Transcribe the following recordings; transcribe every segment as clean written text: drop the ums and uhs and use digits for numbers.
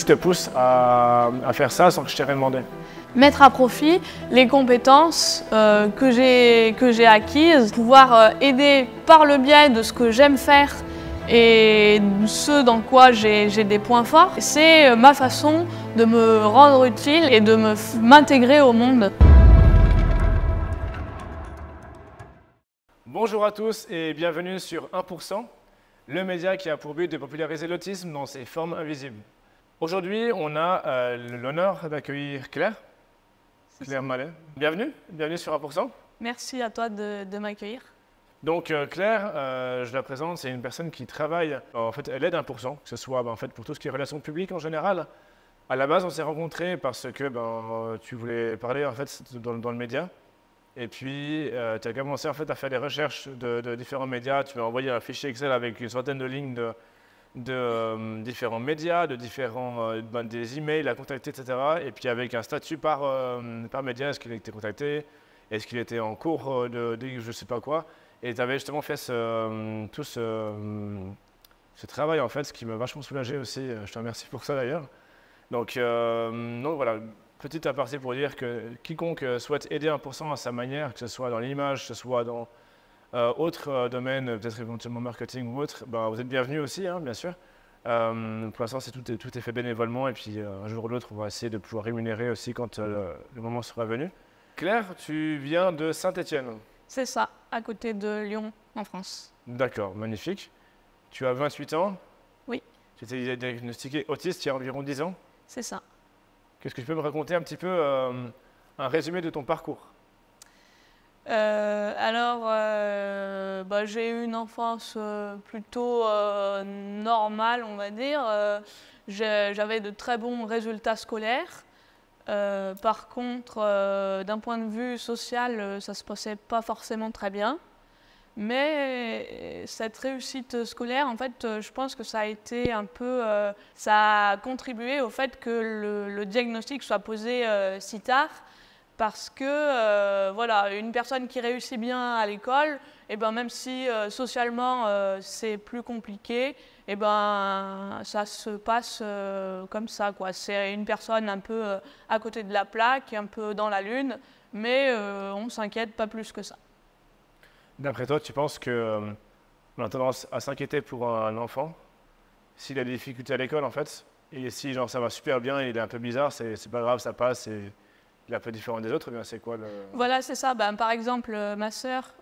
Qu'est-ce qui te pousse à faire ça sans que je t'ai rien demandé? Mettre à profit les compétences que j'ai acquises, pouvoir aider par le biais de ce que j'aime faire et ce dans quoi j'ai des points forts. C'est ma façon de me rendre utile et de m'intégrer au monde. Bonjour à tous et bienvenue sur 1%, le média qui a pour but de populariser l'autisme dans ses formes invisibles. Aujourd'hui, on a l'honneur d'accueillir Claire. Claire Mallet. Bienvenue sur 1%. Merci à toi de m'accueillir. Donc Claire, je la présente, c'est une personne qui travaille, en fait elle aide 1%, que ce soit en fait, pour tout ce qui est relations publiques en général. À la base, on s'est rencontrés parce que tu voulais parler en fait, dans le média. Et puis, tu as commencé en fait, à faire des recherches de différents médias. Tu m'as envoyé un fichier Excel avec une centaine de lignes de différents médias, des emails à contacter, etc. Et puis avec un statut par média, est-ce qu'il a été contacté, est-ce qu'il était en cours de je ne sais pas quoi. Et tu avais justement fait tout ce travail en fait, ce qui m'a vachement soulagé aussi. Je te remercie pour ça d'ailleurs. Donc voilà, petit aparté pour dire que quiconque souhaite aider 1% à sa manière, que ce soit dans l'image, que ce soit dans autres domaines, peut-être éventuellement marketing ou autre, vous êtes bienvenus aussi, hein, bien sûr. Pour l'instant, tout est fait bénévolement et puis un jour ou l'autre, on va essayer de pouvoir rémunérer aussi quand le moment sera venu. Claire, tu viens de Saint-Étienne. C'est ça, à côté de Lyon, en France. D'accord, magnifique. Tu as 28 ans? Oui. Tu t'es diagnostiqué autiste il y a environ 10 ans? C'est ça. Qu'est-ce que tu peux me raconter un petit peu, un résumé de ton parcours? J'ai eu une enfance plutôt normale, on va dire. J'avais de très bons résultats scolaires. Par contre, d'un point de vue social, ça ne se passait pas forcément très bien. Mais cette réussite scolaire, en fait, je pense que ça a été un peu, ça a contribué au fait que le diagnostic soit posé si tard. Parce que voilà, une personne qui réussit bien à l'école, même si socialement c'est plus compliqué, ça se passe comme ça, quoi. C'est une personne un peu à côté de la plaque, un peu dans la lune, mais on ne s'inquiète pas plus que ça. D'après toi, tu penses qu'on a tendance à s'inquiéter pour un enfant s'il a des difficultés à l'école en fait, et si genre ça va super bien, il est un peu bizarre, c'est pas grave, ça passe, et il est un peu différent des autres, eh bien c'est quoi le... Voilà, c'est ça. Par exemple, ma sœur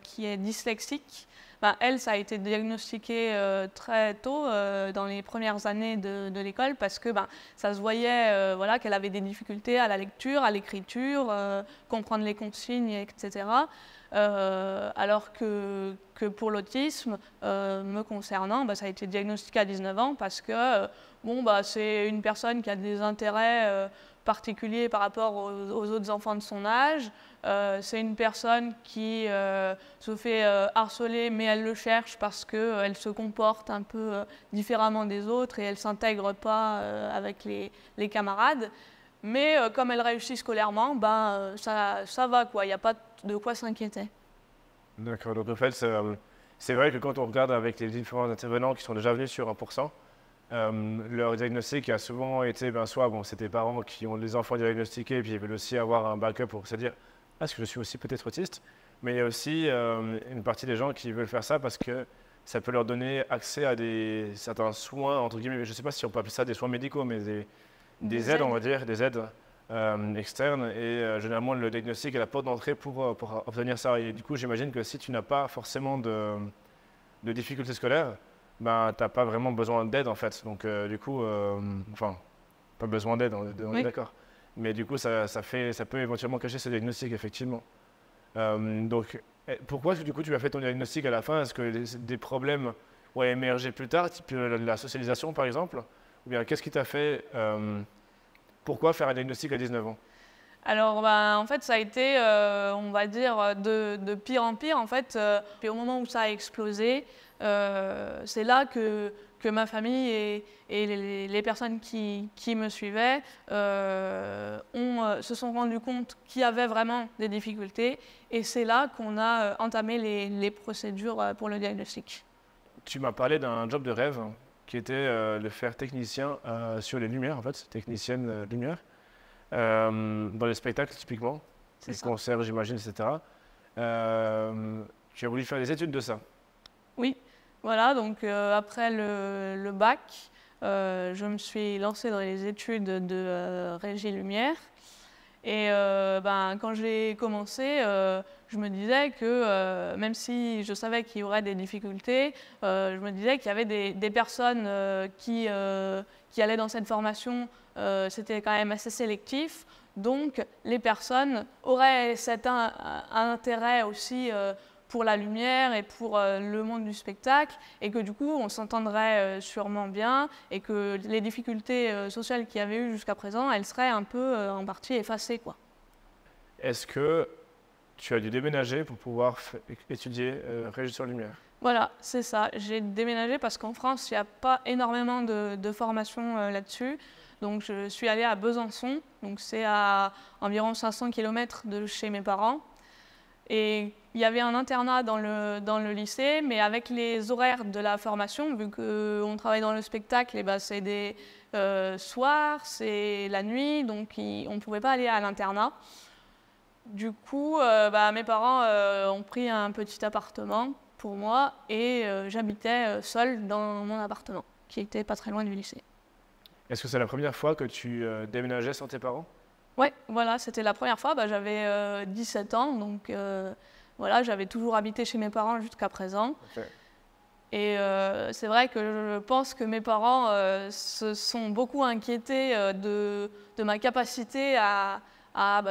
qui est dyslexique, elle, ça a été diagnostiqué très tôt, dans les premières années de l'école, parce que ça se voyait voilà, qu'elle avait des difficultés à la lecture, à l'écriture, comprendre les consignes, etc. Alors que pour l'autisme, me concernant, ça a été diagnostiqué à 19 ans parce que c'est une personne qui a des intérêts particulier par rapport aux autres enfants de son âge. C'est une personne qui se fait harceler, mais elle le cherche parce qu'elle se comporte un peu différemment des autres et elle ne s'intègre pas avec les camarades. Mais comme elle réussit scolairement, ça va, quoi. Il n'y a pas de quoi s'inquiéter. D'accord, donc en fait, c'est vrai que quand on regarde avec les différents intervenants qui sont déjà venus sur 1%, leur diagnostic a souvent été, soit c'est tes parents qui ont des enfants diagnostiqués et puis ils veulent aussi avoir un backup pour se dire « est-ce que je suis aussi peut-être autiste ?» Mais il y a aussi une partie des gens qui veulent faire ça parce que ça peut leur donner accès à certains soins, entre guillemets, je ne sais pas si on peut appeler ça des soins médicaux, mais des aides, on va dire, des aides externes. Et généralement, le diagnostic est la porte d'entrée pour obtenir ça. Et du coup, j'imagine que si tu n'as pas forcément de difficultés scolaires, tu n'as pas vraiment besoin d'aide en fait. Donc du coup, pas besoin d'aide, on est d'accord. Mais du coup, ça peut éventuellement cacher ce diagnostic, effectivement. Donc, pourquoi du coup tu as fait ton diagnostic à la fin? Est-ce que des problèmes ont émergé plus tard, type la socialisation par exemple? Ou bien qu'est-ce qui t'a fait, pourquoi faire un diagnostic à 19 ans? Alors, en fait, ça a été, on va dire, de pire en pire. En fait, puis au moment où ça a explosé, c'est là que ma famille et les personnes qui me suivaient se sont rendus compte qu'il y avait vraiment des difficultés. Et c'est là qu'on a entamé les procédures pour le diagnostic. Tu m'as parlé d'un job de rêve qui était de faire technicien sur les lumières, en fait, technicienne lumière, dans les spectacles typiquement, les concerts, j'imagine, etc. Tu as voulu faire des études de ça? Oui, voilà, donc après le bac, je me suis lancée dans les études de régie lumière. Et quand j'ai commencé, je me disais que même si je savais qu'il y aurait des difficultés, je me disais qu'il y avait des personnes qui allaient dans cette formation, c'était quand même assez sélectif. Donc les personnes auraient cet intérêt aussi pour la lumière et pour le monde du spectacle, et que du coup on s'entendrait sûrement bien, et que les difficultés sociales qu'il y avait eu jusqu'à présent, elles seraient un peu en partie effacées, quoi. Est-ce que tu as dû déménager pour pouvoir étudier régie sur lumière? Voilà, c'est ça. J'ai déménagé parce qu'en France, il n'y a pas énormément de formation là-dessus. Donc je suis allée à Besançon, donc c'est à environ 500 km de chez mes parents. Et il y avait un internat dans le lycée, mais avec les horaires de la formation, vu qu'on travaille dans le spectacle, et c'est des soirs, c'est la nuit, donc on ne pouvait pas aller à l'internat. Du coup, mes parents ont pris un petit appartement pour moi, et j'habitais seule dans mon appartement, qui était pas très loin du lycée. Est-ce que c'est la première fois que tu déménageais sans tes parents? Ouais, voilà, c'était la première fois. J'avais 17 ans, donc voilà, j'avais toujours habité chez mes parents jusqu'à présent. Okay. Et c'est vrai que je pense que mes parents se sont beaucoup inquiétés de ma capacité à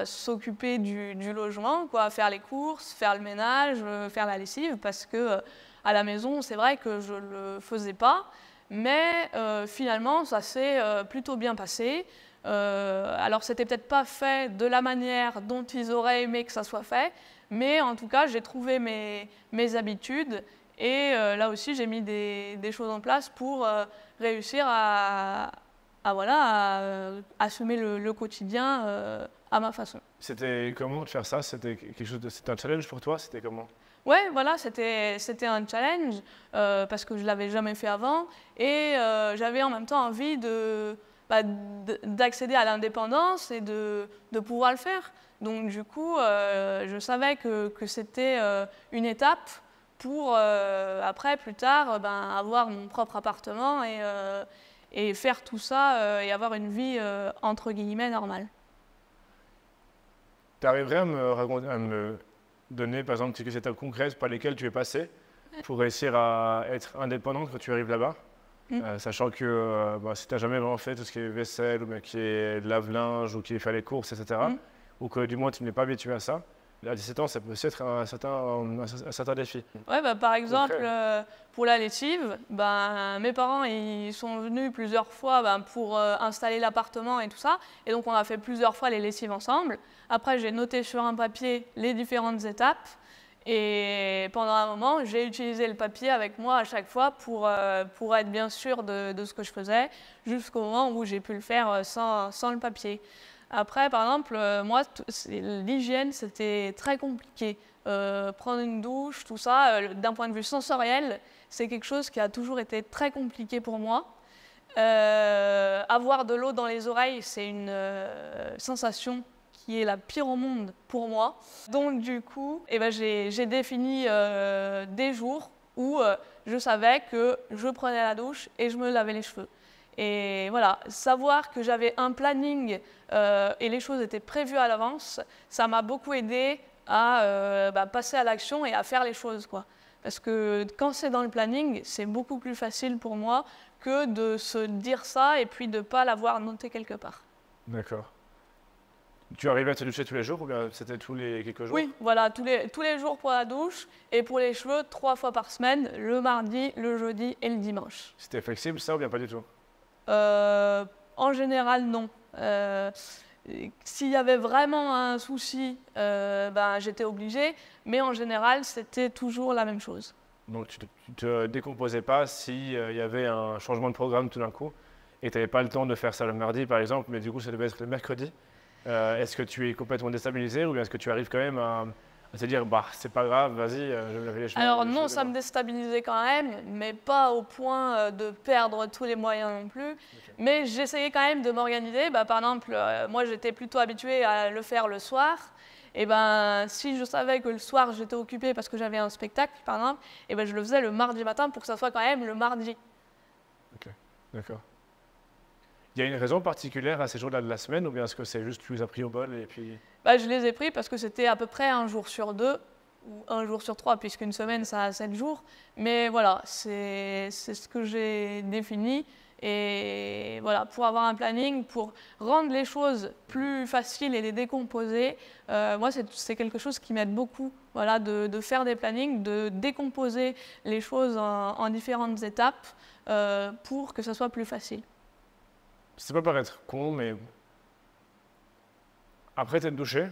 s'occuper du logement, quoi, faire les courses, faire le ménage, faire la lessive, parce que à la maison, c'est vrai que je ne le faisais pas, mais finalement, ça s'est plutôt bien passé. Alors, c'était peut-être pas fait de la manière dont ils auraient aimé que ça soit fait, mais en tout cas, j'ai trouvé mes habitudes, et là aussi, j'ai mis des choses en place pour réussir à assumer le quotidien à ma façon. C'était comment de faire ça? C'était c'était un challenge pour toi? C'était comment? Ouais, voilà, c'était un challenge parce que je l'avais jamais fait avant, et j'avais en même temps envie d'accéder à l'indépendance et de pouvoir le faire. Donc du coup, je savais que c'était une étape pour après, plus tard, avoir mon propre appartement et faire tout ça et avoir une vie entre guillemets normale. Tu arriverais à me donner par exemple quelques étapes concrètes par lesquelles tu es passé pour réussir à être indépendante quand tu arrives là-bas? Sachant que si tu n'as jamais vraiment fait tout ce qui est vaisselle, ou bien qui est lave-linge, ou qui fait les courses, etc., ou que du moins tu n'es pas habitué à ça, à 17 ans, ça peut aussi être un certain défi. Ouais, par exemple, pour la lessive, mes parents ils sont venus plusieurs fois pour installer l'appartement et tout ça. Et donc, on a fait plusieurs fois les lessives ensemble. Après, j'ai noté sur un papier les différentes étapes. Et pendant un moment, j'ai utilisé le papier avec moi à chaque fois pour être bien sûr de ce que je faisais, jusqu'au moment où j'ai pu le faire sans le papier. Après, par exemple, moi, l'hygiène, c'était très compliqué. Prendre une douche, tout ça, d'un point de vue sensoriel, c'est quelque chose qui a toujours été très compliqué pour moi. Avoir de l'eau dans les oreilles, c'est une sensation qui est la pire au monde pour moi. Donc du coup, j'ai défini des jours où je savais que je prenais la douche et je me lavais les cheveux. Et voilà, savoir que j'avais un planning et les choses étaient prévues à l'avance, ça m'a beaucoup aidé à passer à l'action et à faire les choses, quoi. Parce que quand c'est dans le planning, c'est beaucoup plus facile pour moi que de se dire ça et puis de ne pas l'avoir noté quelque part. D'accord. Tu arrivais à te doucher tous les jours ou bien c'était tous les quelques jours? Oui, voilà, tous les jours pour la douche, et pour les cheveux 3 fois par semaine, le mardi, le jeudi et le dimanche. C'était flexible ça ou bien pas du tout? En général, non. S'il y avait vraiment un souci, j'étais obligée, mais en général, c'était toujours la même chose. Donc tu ne te décomposais pas s'il y avait un changement de programme tout d'un coup et tu n'avais pas le temps de faire ça le mardi par exemple, mais du coup ça devait être le mercredi. Est-ce que tu es complètement déstabilisé ou bien est-ce que tu arrives quand même à te dire, bah, c'est pas grave, vas-y, je vais laver les cheveux. Alors non, ça me déstabilisait quand même, mais pas au point de perdre tous les moyens non plus. Okay. Mais j'essayais quand même de m'organiser. Bah, par exemple, moi j'étais plutôt habituée à le faire le soir. Et ben, si je savais que le soir j'étais occupée parce que j'avais un spectacle, par exemple, et ben, je le faisais le mardi matin pour que ça soit quand même le mardi. Ok, d'accord. Il y a une raison particulière à ces jours-là de la semaine ou bien est-ce que c'est juste que tu les as pris au bol et puis... Bah, je les ai pris parce que c'était à peu près un jour sur 2 ou un jour sur 3 puisqu'une semaine ça a 7 jours. Mais voilà, c'est ce que j'ai défini. Et voilà, pour avoir un planning, pour rendre les choses plus faciles et les décomposer, moi c'est quelque chose qui m'aide beaucoup, voilà, de faire des plannings, de décomposer les choses en différentes étapes pour que ça soit plus facile. Ça peut paraître con, mais après t'être douché,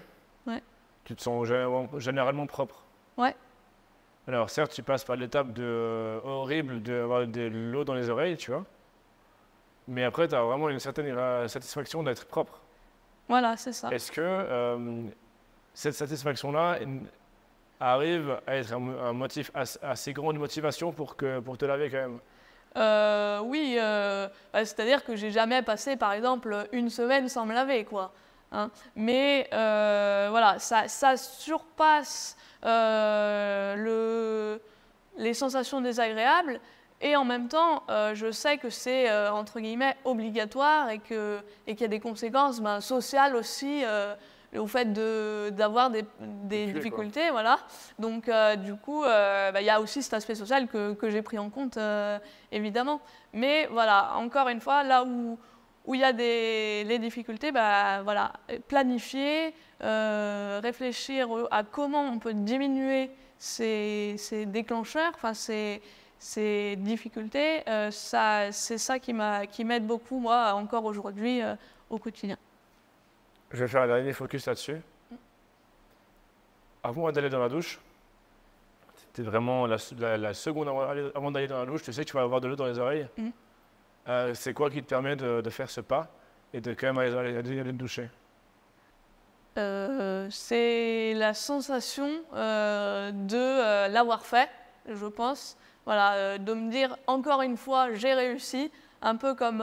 ouais. Tu te sens généralement propre. Ouais. Alors certes, tu passes par l'étape horrible d'avoir de l'eau dans les oreilles, tu vois. Mais après, tu as vraiment une certaine satisfaction d'être propre. Voilà, c'est ça. Est-ce que cette satisfaction-là arrive à être un motif assez grande motivation pour te laver quand même? Oui, c'est-à-dire que j'ai jamais passé, par exemple, une semaine sans me laver, quoi. Hein. Mais voilà, ça surpasse les sensations désagréables. Et en même temps, je sais que c'est, entre guillemets, obligatoire et qu'il y a des conséquences sociales aussi au fait d'avoir des difficultés. Voilà. Donc, du coup, il y a aussi cet aspect social que j'ai pris en compte, évidemment. Mais voilà, encore une fois, là où il y a les difficultés, voilà, planifier, réfléchir à comment on peut diminuer ces déclencheurs, enfin, ces difficultés, c'est ça qui m'aide beaucoup, moi, encore aujourd'hui, au quotidien. Je vais faire un dernier focus là-dessus. Avant d'aller dans la douche, c'était vraiment la seconde avant d'aller dans la douche, tu sais que tu vas avoir de l'eau dans les oreilles. C'est quoi qui te permet de faire ce pas et de quand même aller te doucher? C'est la sensation de l'avoir fait, je pense. Voilà, de me dire encore une fois, j'ai réussi, un peu comme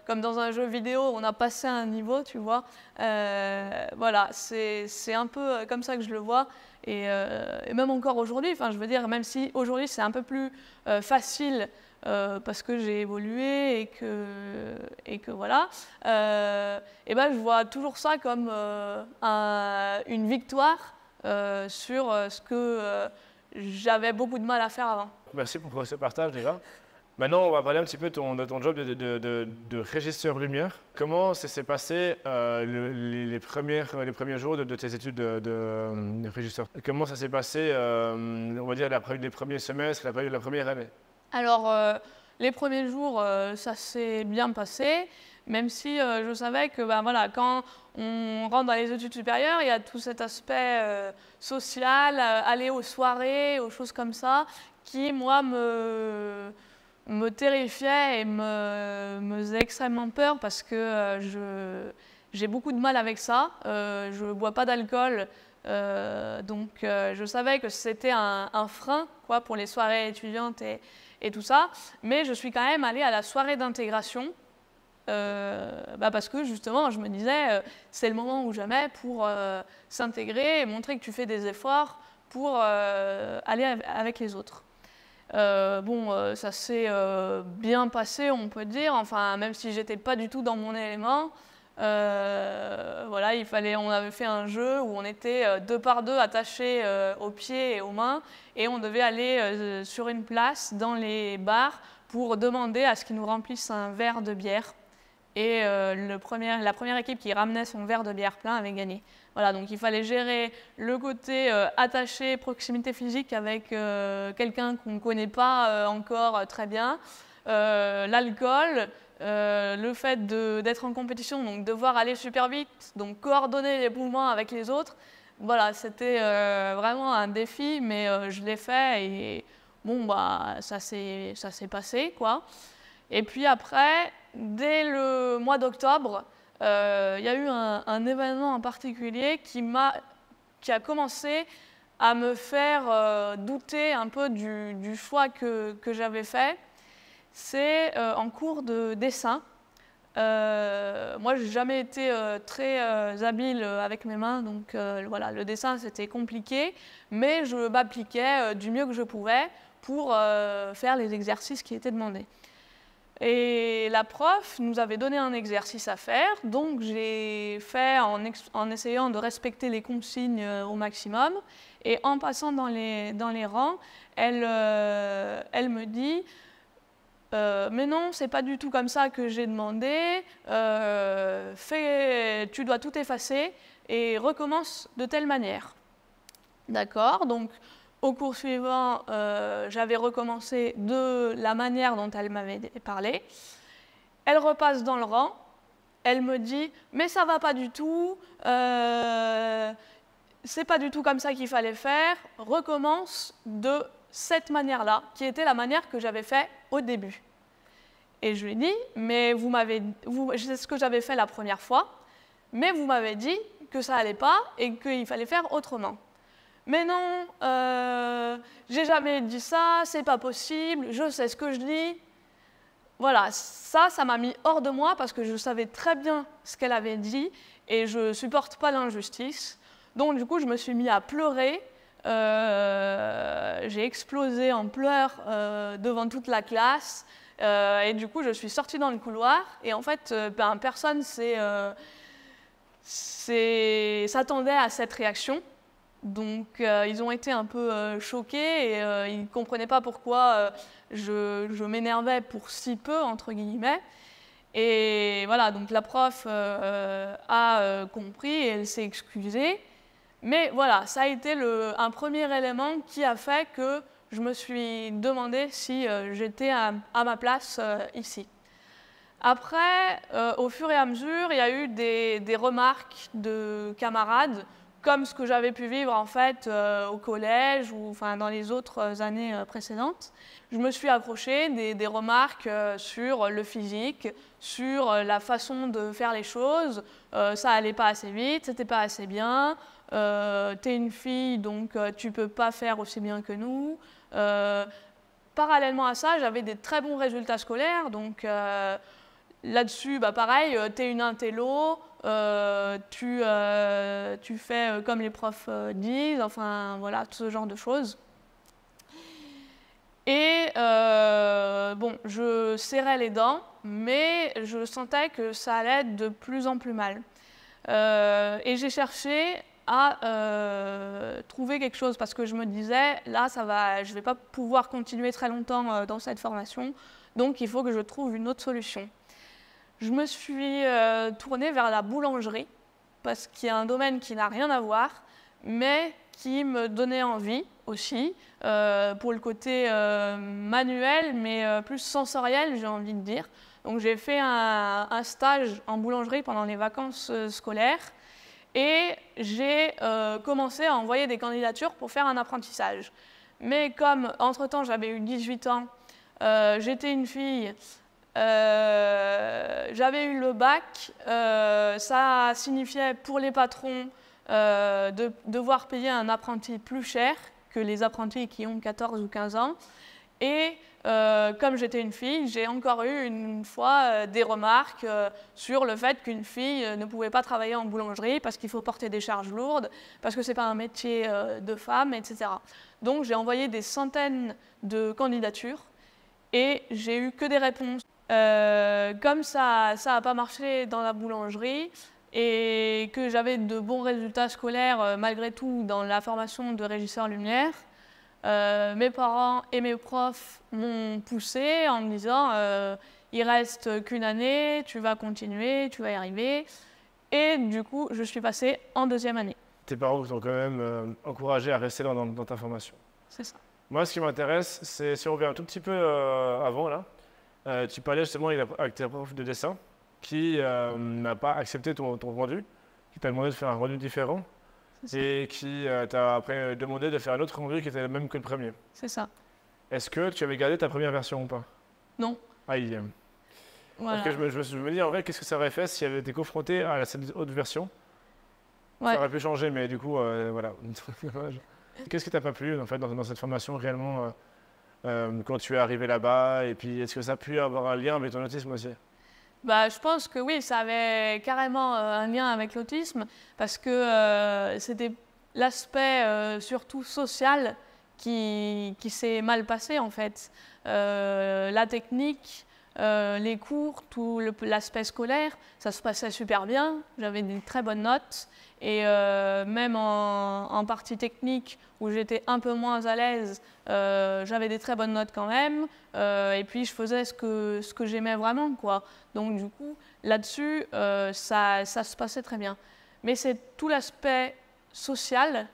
dans un jeu vidéo, on a passé un niveau, tu vois. Voilà, c'est un peu comme ça que je le vois. Et même encore aujourd'hui, enfin, je veux dire, même si aujourd'hui c'est un peu plus facile parce que j'ai évolué et que voilà, et ben, je vois toujours ça comme une victoire sur ce que j'avais beaucoup de mal à faire avant. Merci pour ce partage déjà. Maintenant, on va parler un petit peu de ton job de régisseur lumière. Comment ça s'est passé les premiers jours de tes études de régisseur? Comment ça s'est passé, on va dire, les premiers semestres, la première année? Alors, les premiers jours, ça s'est bien passé, même si je savais que voilà, quand on rentre dans les études supérieures, il y a tout cet aspect social, aller aux soirées, aux choses comme ça, qui, moi, me terrifiait et me faisait extrêmement peur parce que j'ai beaucoup de mal avec ça. Je ne bois pas d'alcool, donc je savais que c'était un frein quoi, pour les soirées étudiantes et tout ça. Mais je suis quand même allée à la soirée d'intégration parce que justement, je me disais, c'est le moment ou jamais pour s'intégrer et montrer que tu fais des efforts pour aller avec les autres. Ça s'est bien passé, on peut dire, enfin, même si j'étais pas du tout dans mon élément. Voilà, on avait fait un jeu où on était 2 par 2 attachés aux pieds et aux mains et on devait aller sur une place dans les bars pour demander à ce qu'ils nous remplissent un verre de bière. Et la première équipe qui ramenait son verre de bière plein avait gagné. Voilà, donc il fallait gérer le côté attaché, proximité physique avec quelqu'un qu'on ne connaît pas encore très bien, l'alcool, le fait d'être en compétition, donc devoir aller super vite, donc coordonner les mouvements avec les autres. Voilà, c'était vraiment un défi, mais je l'ai fait et bon, ça s'est passé, quoi. Et puis après, dès le mois d'octobre, il y a eu un événement en particulier qui a commencé à me faire douter un peu du choix que j'avais fait, c'est en cours de dessin. Moi, j'ai jamais été très habile avec mes mains, donc voilà, le dessin c'était compliqué, mais je m'appliquais du mieux que je pouvais pour faire les exercices qui étaient demandés. Et la prof nous avait donné un exercice à faire, donc j'ai fait en essayant de respecter les consignes au maximum. Et en passant dans les rangs, elle me dit mais non, c'est pas du tout comme ça que j'ai demandé, tu dois tout effacer et recommence de telle manière. D'accord, donc au cours suivant, j'avais recommencé de la manière dont elle m'avait parlé. Elle repasse dans le rang, elle me dit « mais ça va pas du tout, c'est pas du tout comme ça qu'il fallait faire, recommence de cette manière-là, qui était la manière que j'avais fait au début. » Et je lui ai dit « mais c'est ce que j'avais fait la première fois, mais vous m'avez dit que ça allait pas et qu'il fallait faire autrement. » Mais non, j'ai jamais dit ça, c'est pas possible, je sais ce que je dis. Voilà, ça m'a mis hors de moi parce que je savais très bien ce qu'elle avait dit et je supporte pas l'injustice. Donc du coup, je me suis mis à pleurer. J'ai explosé en pleurs devant toute la classe. Et du coup, je suis sortie dans le couloir. Et en fait, personne s'attendait à cette réaction. Donc, ils ont été un peu choqués et ils ne comprenaient pas pourquoi je m'énervais pour si peu, entre guillemets. Et voilà, donc la prof a compris et elle s'est excusée. Mais voilà, ça a été un premier élément qui a fait que je me suis demandé si j'étais à ma place ici. Après, au fur et à mesure, il y a eu des remarques de camarades comme ce que j'avais pu vivre en fait au collège ou enfin, dans les autres années précédentes. Je me suis approchée des remarques sur le physique, sur la façon de faire les choses. Ça allait pas assez vite, c'était pas assez bien. T'es une fille, donc tu peux pas faire aussi bien que nous. Parallèlement à ça, j'avais des très bons résultats scolaires, donc là-dessus, pareil, t'es une intello, tu fais comme les profs disent, enfin voilà, ce genre de choses. Et bon, je serrais les dents, mais je sentais que ça allait de plus en plus mal. Et j'ai cherché à trouver quelque chose parce que je me disais, là, je ne vais pas pouvoir continuer très longtemps dans cette formation, donc il faut que je trouve une autre solution. Je me suis tournée vers la boulangerie parce qu'il y a un domaine qui n'a rien à voir, mais qui me donnait envie aussi, pour le côté manuel, mais plus sensoriel, j'ai envie de dire. Donc j'ai fait un stage en boulangerie pendant les vacances scolaires et j'ai commencé à envoyer des candidatures pour faire un apprentissage. Mais comme entre-temps j'avais eu 18 ans, j'étais une fille, j'avais eu le bac, ça signifiait pour les patrons de devoir payer un apprenti plus cher que les apprentis qui ont 14 ou 15 ans. Et comme j'étais une fille, j'ai encore eu une fois des remarques sur le fait qu'une fille ne pouvait pas travailler en boulangerie parce qu'il faut porter des charges lourdes, parce que ce n'est pas un métier de femme, etc. Donc j'ai envoyé des centaines de candidatures et j'ai eu que des réponses. Comme ça n'a pas marché dans la boulangerie et que j'avais de bons résultats scolaires malgré tout dans la formation de régisseur lumière, mes parents et mes profs m'ont poussé en me disant il reste qu'une année, tu vas continuer, tu vas y arriver. Et du coup, je suis passée en deuxième année. Tes parents vous ont quand même encouragé à rester dans ta formation. C'est ça. Moi, ce qui m'intéresse, c'est si on revient un tout petit peu avant, là. Tu parlais justement avec tes profs de dessin qui n'a pas accepté ton rendu, qui t'a demandé de faire un rendu différent et qui t'a après demandé de faire un autre rendu qui était le même que le premier. C'est ça. Est-ce que tu avais gardé ta première version ou pas? Non. Aïe. Voilà. Parce que je me dis en vrai, qu'est-ce que ça aurait fait si elle avait été confrontée à cette autre version? Ouais. Ça aurait pu changer, mais du coup, voilà. Qu'est-ce qui t'a pas plu en fait, dans cette formation réellement quand tu es arrivé là-bas? Et puis, est-ce que ça a pu avoir un lien avec ton autisme aussi? Bah, je pense que oui, ça avait carrément un lien avec l'autisme parce que c'était l'aspect surtout social qui s'est mal passé en fait. La technique, les cours, tout l'aspect scolaire, ça se passait super bien, j'avais des très bonnes notes et même en partie technique où j'étais un peu moins à l'aise, j'avais des très bonnes notes quand même et puis je faisais ce que j'aimais vraiment quoi. Donc du coup là-dessus ça se passait très bien. Mais c'est tout l'aspect social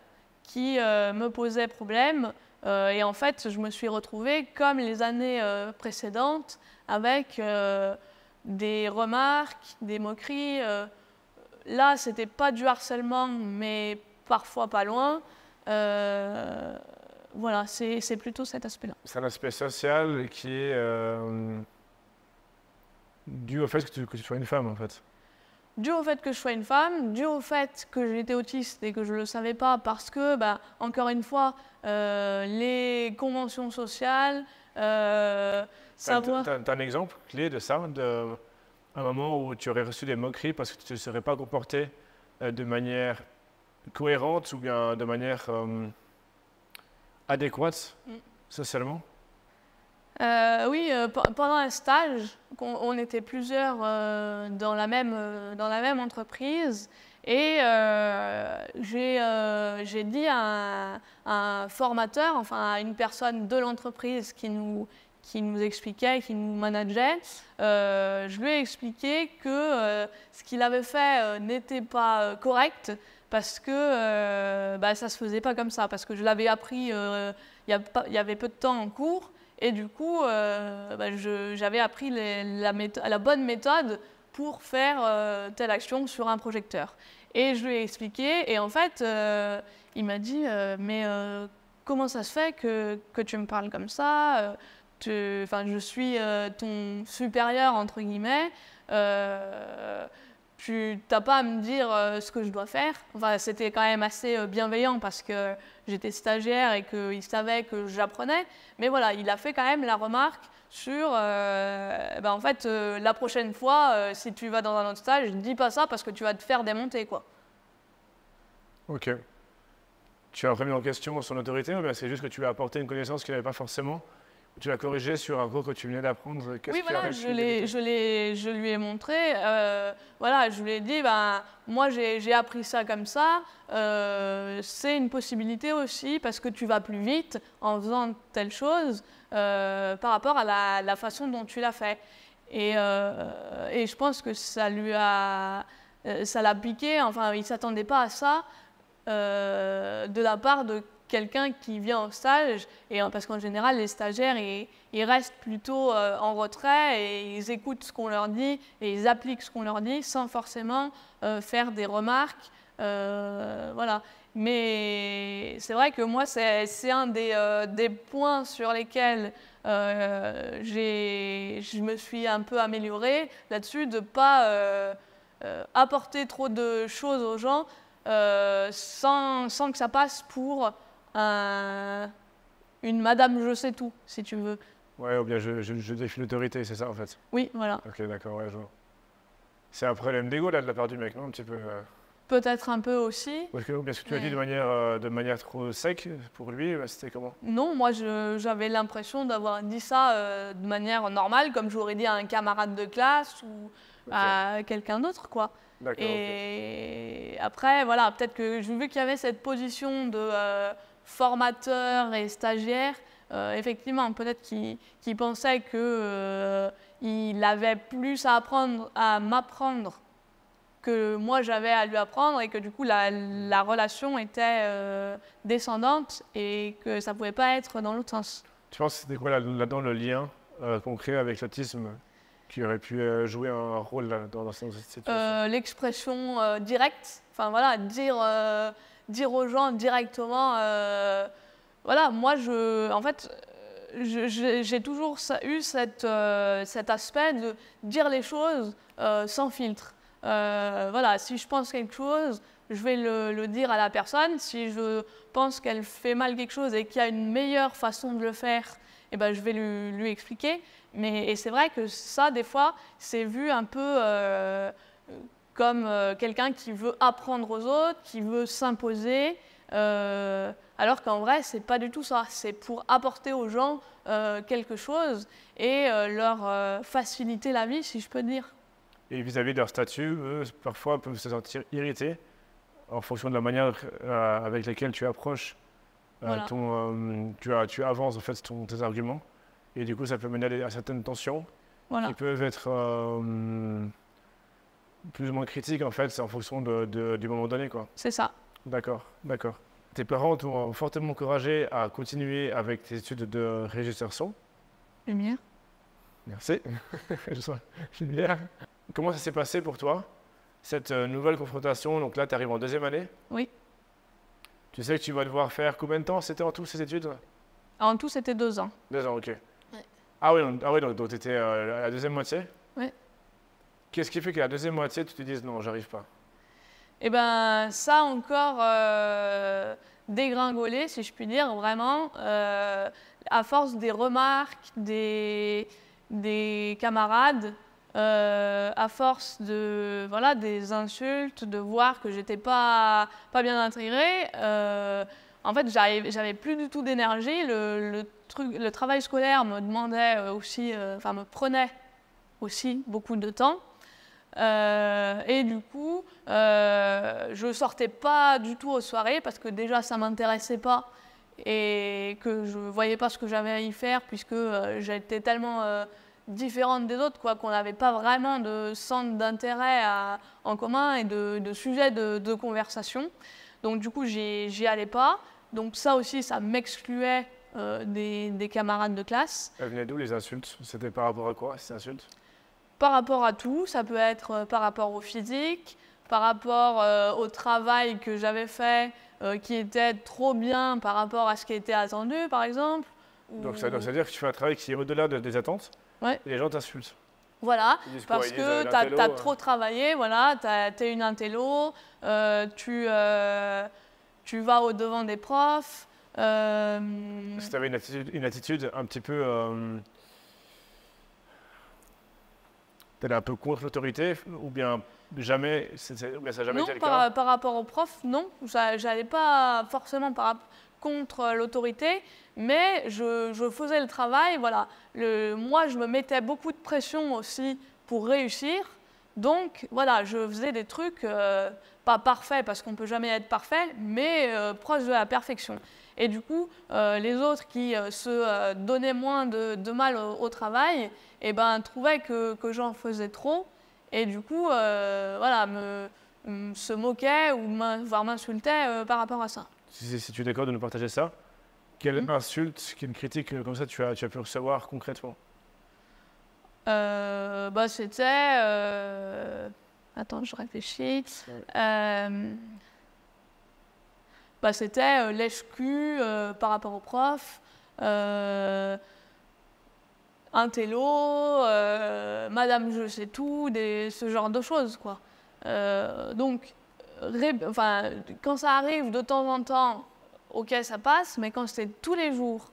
qui me posait problème et en fait je me suis retrouvée comme les années précédentes avec des remarques, des moqueries. Là, c'était pas du harcèlement, mais parfois pas loin. Voilà, c'est plutôt cet aspect-là. C'est un aspect social qui est dû au fait que tu sois une femme, en fait. Dû au fait que je sois une femme, dû au fait que j'étais autiste et que je ne le savais pas parce que, bah, encore une fois, les conventions sociales, savoir... T'as un exemple clé de ça, un moment où tu aurais reçu des moqueries parce que tu ne serais pas comporté de manière cohérente ou bien de manière adéquate socialement? Oui, pendant un stage, on était plusieurs dans la même entreprise et j'ai dit à un formateur, enfin à une personne de l'entreprise qui nous expliquait, qui nous manageait, je lui ai expliqué que ce qu'il avait fait n'était pas correct parce que bah, ça ne se faisait pas comme ça, parce que je l'avais appris il y avait peu de temps en cours. Et du coup, bah, j'avais appris la bonne méthode pour faire telle action sur un projecteur. Et je lui ai expliqué, et en fait, il m'a dit mais comment ça se fait que tu me parles comme ça? Je suis ton supérieur, entre guillemets. Tu n'as pas à me dire ce que je dois faire. Enfin, c'était quand même assez bienveillant parce que j'étais stagiaire et qu'il savait que j'apprenais. Mais voilà, il a fait quand même la remarque sur, en fait, la prochaine fois, si tu vas dans un autre stage, dis pas ça parce que tu vas te faire démonter, quoi. Ok. Tu as remis en question son autorité ou bien c'est juste que tu lui as apporté une connaissance qu'il n'avait pas forcément? Tu l'as corrigé sur un cours que tu venais d'apprendre? Oui, voilà, je lui ai montré, voilà, je lui ai dit, ben, moi j'ai appris ça comme ça, c'est une possibilité aussi parce que tu vas plus vite en faisant telle chose par rapport à la façon dont tu l'as fait. Et je pense que ça l'a piqué, enfin, il ne s'attendait pas à ça de la part de quelqu'un qui vient en stage, et parce qu'en général, les stagiaires, ils restent plutôt en retrait et ils écoutent ce qu'on leur dit et ils appliquent ce qu'on leur dit sans forcément faire des remarques. Voilà. Mais c'est vrai que moi, c'est un des points sur lesquels je me suis un peu améliorée là-dessus, de ne pas apporter trop de choses aux gens sans que ça passe pour une madame je sais tout, si tu veux. Ouais, ou bien je défie l'autorité, c'est ça en fait? Oui, voilà. Ok, d'accord, ouais, je vois. C'est un problème d'ego là de la part du mec, non? Un petit peu. Peut-être un peu aussi. Parce que, bien ce que tu as dit de manière trop sec pour lui, c'était comment? Non, moi j'avais l'impression d'avoir dit ça de manière normale, comme j'aurais dit à un camarade de classe ou à quelqu'un d'autre, quoi. Et après, voilà, peut-être que vu qu'il y avait cette position de formateur et stagiaire, effectivement, peut-être qu'il pensait qu'il avait plus à apprendre, à m'apprendre que moi j'avais à lui apprendre et que du coup la relation était descendante et que ça ne pouvait pas être dans l'autre sens. Tu penses que c'était quoi là-dedans le lien concret avec l'autisme qui aurait pu jouer un rôle là, dans cette situation? L'expression directe, enfin voilà, dire aux gens directement, voilà, moi en fait, j'ai toujours eu cet aspect de dire les choses sans filtre. Voilà, si je pense quelque chose, je vais le dire à la personne. Si je pense qu'elle fait mal quelque chose et qu'il y a une meilleure façon de le faire, eh ben, je vais lui expliquer. Et c'est vrai que ça, des fois, c'est vu un peu comme quelqu'un qui veut apprendre aux autres, qui veut s'imposer, alors qu'en vrai, c'est pas du tout ça. C'est pour apporter aux gens quelque chose et leur faciliter la vie, si je peux dire. Et vis-à-vis de leur statut, eux, parfois peuvent se sentir irrités en fonction de la manière avec laquelle tu approches, Voilà. tu avances en fait tes arguments. Et du coup, ça peut mener à certaines tensions Voilà. qui peuvent être plus ou moins critiques en fait, c'est en fonction du moment donné, quoi. C'est ça. D'accord, d'accord. Tes parents t'ont fortement encouragé à continuer avec tes études de régisseur son. Lumière. Merci. Je sens lumière. Comment ça s'est passé pour toi, cette nouvelle confrontation? Donc là, tu arrives en deuxième année. Oui. Tu sais que tu vas devoir faire combien de temps c'était en tout ces études? En tout, c'était 2 ans. 2 ans, ok. Ouais. Ah oui, donc tu étais à la deuxième moitié? Oui. Qu'est-ce qui fait qu'à la deuxième moitié, tu te dises non, j'arrive pas? Eh ben, ça encore dégringolé, si je puis dire, vraiment, à force des remarques des camarades, à force de, voilà, des insultes, de voir que j'étais pas bien intégrée. En fait, j'avais plus du tout d'énergie. Le travail scolaire me demandait aussi, enfin me prenait aussi beaucoup de temps. Et du coup, je sortais pas du tout aux soirées parce que déjà ça m'intéressait pas et que je voyais pas ce que j'avais à y faire puisque j'étais tellement différente des autres quoi, qu'on n'avait pas vraiment de centre d'intérêt en commun et de sujet de conversation. Donc du coup, j'y allais pas. Donc ça aussi, ça m'excluait des camarades de classe. Elles venaient d'où les insultes? C'était par rapport à quoi ces insultes? Par rapport à tout, ça peut être par rapport au physique, par rapport au travail que j'avais fait qui était trop bien par rapport à ce qui était attendu, par exemple. Donc ça veut dire que tu fais un travail qui est au-delà des attentes, ouais. Et les gens t'insultent. Voilà, Ils disent parce quoi? que tu as trop travaillé, voilà, tu es une intello, tu vas au-devant des profs. Si tu avais une attitude un petit peu... T'es un peu contre l'autorité ou bien jamais, ça n'a jamais non, été le cas? par rapport aux profs, non. J'allais pas forcément contre l'autorité, mais je faisais le travail. Voilà. Moi, je me mettais beaucoup de pression aussi pour réussir. Donc, voilà, je faisais des trucs pas parfaits parce qu'on ne peut jamais être parfait, mais proches de la perfection. Et du coup, les autres qui se donnaient moins de mal au travail, eh ben, trouvaient que j'en faisais trop. Et du coup, voilà, se moquaient ou voire m'insultaient par rapport à ça. Si tu es d'accord de nous partager ça, quelle insulte, quelle critique comme ça tu as pu recevoir concrètement? Bah, c'était... Attends, je réfléchis. Bah, c'était lèche-cul par rapport aux profs, intello, madame je sais tout, ce genre de choses, quoi. Donc, quand ça arrive de temps en temps, ok, ça passe, mais quand c'est tous les jours,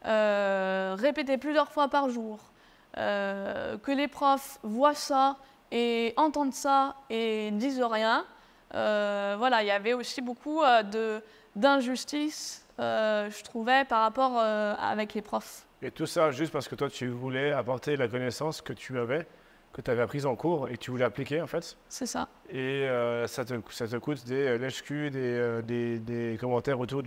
répété plusieurs fois par jour, que les profs voient ça et entendent ça et disent rien, voilà, il y avait aussi beaucoup d'injustice, je trouvais, par rapport avec les profs. Et tout ça juste parce que toi, tu voulais apporter la connaissance que tu avais apprise en cours et que tu voulais appliquer, en fait. C'est ça. Et ça te coûte des lèche-culs, des commentaires autour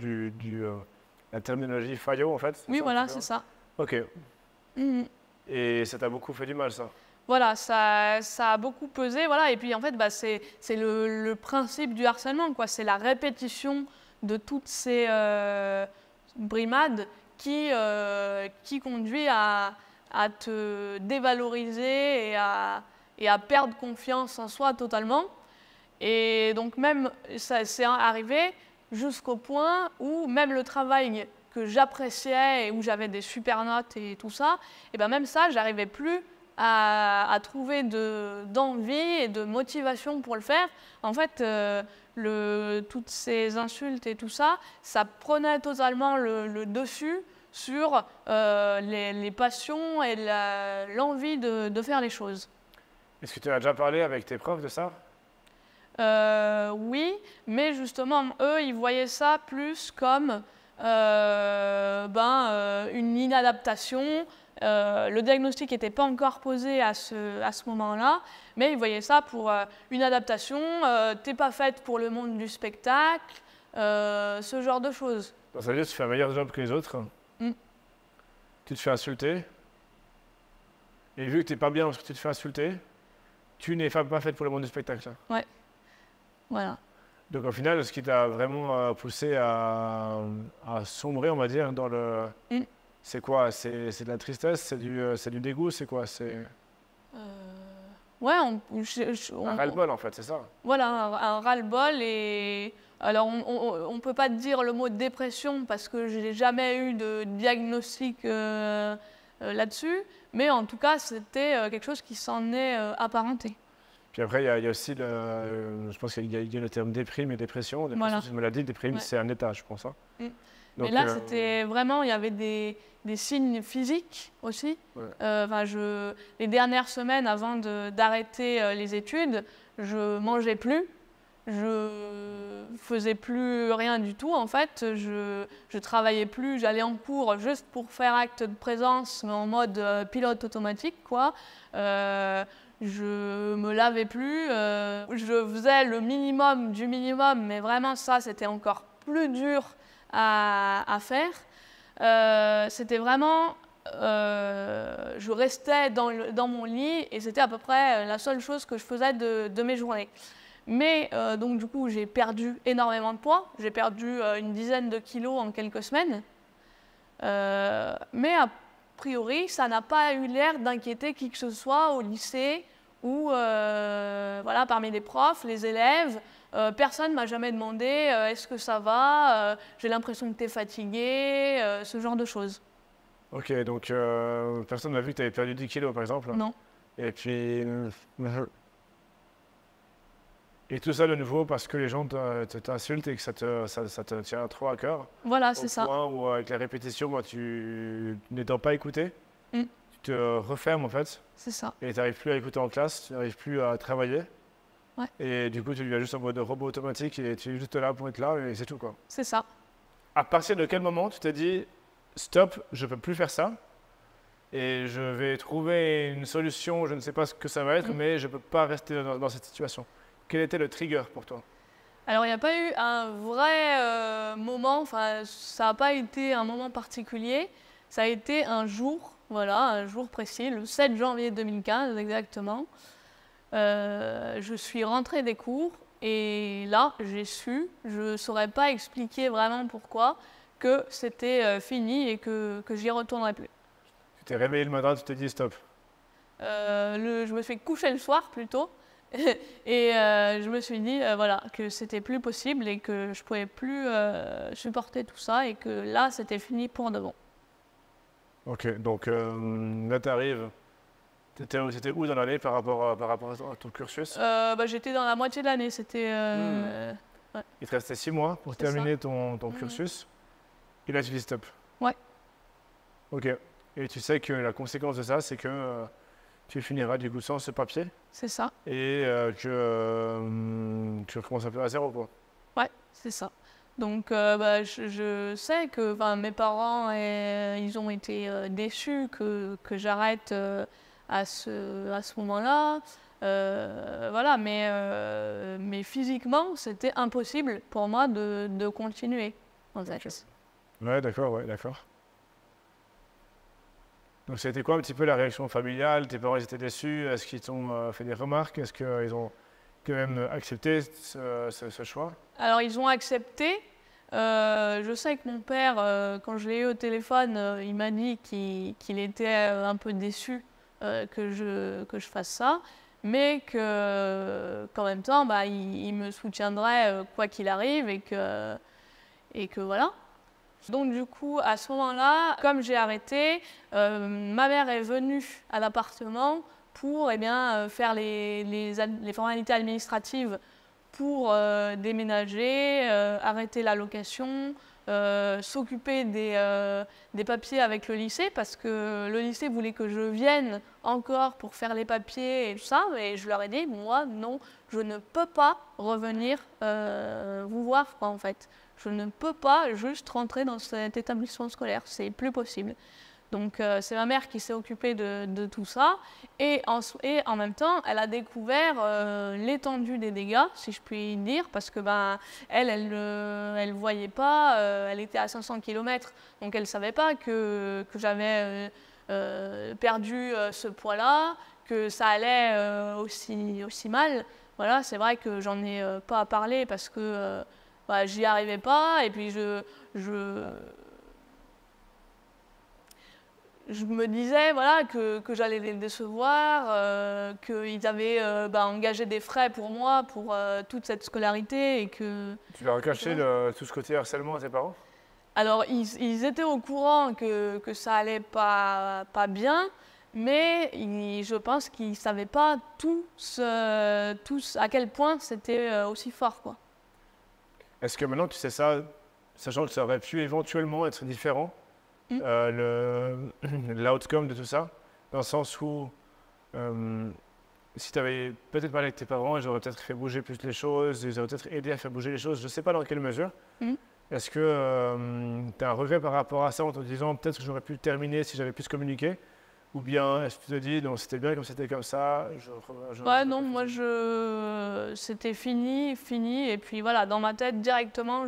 la terminologie Fayot, en fait. Oui, voilà, c'est ça. Ok. Et ça t'a beaucoup fait du mal, ça? Voilà, ça a beaucoup pesé, voilà. Et puis, en fait, bah, c'est le principe du harcèlement, quoi. C'est la répétition de toutes ces brimades qui conduit à te dévaloriser et à perdre confiance en soi totalement. Et donc même, ça c'est arrivé jusqu'au point où même le travail que j'appréciais et où j'avais des super notes et tout ça, et ben même ça, j'arrivais plus à trouver d'envie et de motivation pour le faire. En fait, toutes ces insultes et tout ça, ça prenait totalement le dessus sur les passions et l'envie de faire les choses. Est-ce que tu as déjà parlé avec tes profs de ça? Oui, mais justement, eux, ils voyaient ça plus comme une inadaptation. Le diagnostic n'était pas encore posé à ce moment-là, mais ils voyaient ça pour une adaptation. T'es pas faite pour le monde du spectacle, ce genre de choses. Donc, ça veut dire que tu fais un meilleur job que les autres. Tu te fais insulter. Et vu que tu n'es pas bien parce que tu te fais insulter, tu n'es pas faite pour le monde du spectacle. Ouais. Voilà. Donc au final, ce qui t'a vraiment poussé à sombrer, on va dire, dans le... C'est quoi? C'est de la tristesse? C'est du dégoût? C'est quoi? Ouais, un ras-le-bol en fait, c'est ça? Voilà, un ras-le-bol. Et alors, on ne peut pas dire le mot dépression parce que je n'ai jamais eu de diagnostic là-dessus, mais en tout cas, c'était quelque chose qui s'en est apparenté. Puis après, il y a aussi, je pense qu'il y a le terme déprime et dépression. Dépression, c'est une maladie, déprime, c'est un état, je pense. Hein. Donc, mais là, c'était vraiment, il y avait des signes physiques aussi. Les dernières semaines avant d'arrêter les études, je mangeais plus, je faisais plus rien du tout en fait. Je travaillais plus, j'allais en cours juste pour faire acte de présence, mais en mode pilote automatique, quoi. Je me lavais plus, je faisais le minimum du minimum, mais vraiment ça, c'était encore plus dur à faire. C'était vraiment, je restais dans mon lit et c'était à peu près la seule chose que je faisais de mes journées. Mais donc du coup, j'ai perdu énormément de poids, j'ai perdu une dizaine de kilos en quelques semaines, mais a priori, ça n'a pas eu l'air d'inquiéter qui que ce soit au lycée ou voilà, parmi les profs, les élèves. Personne ne m'a jamais demandé est-ce que ça va, j'ai l'impression que tu es fatigué, ce genre de choses. Ok, donc personne n'a vu que tu avais perdu 10 kilos par exemple? Non. Et puis. Et tout ça de nouveau parce que les gens t'insultent et que ça te tient trop à cœur. Voilà, c'est ça. Au point où avec la répétition, moi, tu n'étant pas écouté, tu te refermes en fait. C'est ça. Et tu n'arrives plus à écouter en classe, tu n'arrives plus à travailler. Ouais. Et du coup, tu deviens juste en mode robot automatique et tu es juste là pour être là et c'est tout quoi. C'est ça. À partir de quel moment tu t'es dit stop, je ne peux plus faire ça et je vais trouver une solution, je ne sais pas ce que ça va être, mais je ne peux pas rester dans cette situation. Quel était le trigger pour toi? Alors, il n'y a pas eu un vrai moment, enfin, ça n'a pas été un moment particulier. Ça a été un jour, voilà, un jour précis, le 7 janvier 2015 exactement. Je suis rentrée des cours et là, j'ai su, je ne saurais pas expliquer vraiment pourquoi, que c'était fini et que j'y retournerais plus. Tu t'es réveillé le matin, tu t'es dit stop? Je me suis couchée le soir plutôt. Et je me suis dit voilà, que c'était plus possible et que je pouvais plus supporter tout ça et que là c'était fini pour de bon. Ok, donc là tu arrives, t'étais où dans l'année par rapport à ton cursus? J'étais dans la moitié de l'année, c'était... Ouais. Il te restait 6 mois pour terminer ton cursus et là tu dis stop? Ouais. Ok, et tu sais que la conséquence de ça c'est que tu finiras du coup sans ce papier. C'est ça. Et que tu recommences un peu à zéro, quoi. Ouais, c'est ça. Donc, je sais que mes parents, ils ont été déçus que j'arrête à ce moment-là. Voilà, mais physiquement, c'était impossible pour moi de continuer, en fait. Ouais, d'accord, ouais, d'accord. Donc, c'était quoi un petit peu la réaction familiale? Tes parents, ils étaient déçus? Est-ce qu'ils t'ont fait des remarques? Est-ce qu'ils ont quand même accepté ce choix? Alors, ils ont accepté. Je sais que mon père, quand je l'ai eu au téléphone, il m'a dit qu'il était un peu déçu que je fasse ça, mais qu'en même temps, il me soutiendrait quoi qu'il arrive et que voilà. Donc du coup, à ce moment-là, comme j'ai arrêté, ma mère est venue à l'appartement pour faire les formalités administratives pour déménager, arrêter la location, s'occuper des papiers avec le lycée, parce que le lycée voulait que je vienne encore pour faire les papiers et tout ça, et je leur ai dit, moi, non, je ne peux pas revenir vous voir, quoi, en fait. Je ne peux pas juste rentrer dans cet établissement scolaire, c'est plus possible. Donc c'est ma mère qui s'est occupée de tout ça, et en même temps, elle a découvert l'étendue des dégâts, si je puis dire, parce que elle voyait pas, elle était à 500 km, donc elle savait pas que j'avais perdu ce poids-là, que ça allait aussi mal. Voilà, c'est vrai que j'en ai pas à parler parce que j'y arrivais pas, et puis je me disais voilà, que j'allais les décevoir, qu'ils avaient engagé des frais pour moi, pour toute cette scolarité. Et que, Tu leur as caché tout ce côté harcèlement à tes parents? Alors, ils étaient au courant que ça allait pas bien, mais je pense qu'ils ne savaient pas tous à quel point c'était aussi fort, quoi. Est-ce que maintenant tu sais ça, sachant que ça aurait pu éventuellement être différent, l'outcome de tout ça, dans le sens où si tu avais peut-être parlé avec tes parents, ils auraient peut-être fait bouger plus les choses, ils auraient peut-être aidé à faire bouger les choses, je ne sais pas dans quelle mesure. Est-ce que tu as un regret par rapport à ça en te disant peut-être que j'aurais pu le terminer si j'avais plus communiqué? Ou bien est-ce que tu te dis non, c'était bien comme c'était comme ça? Ouais, non, moi c'était fini, et puis voilà, dans ma tête directement,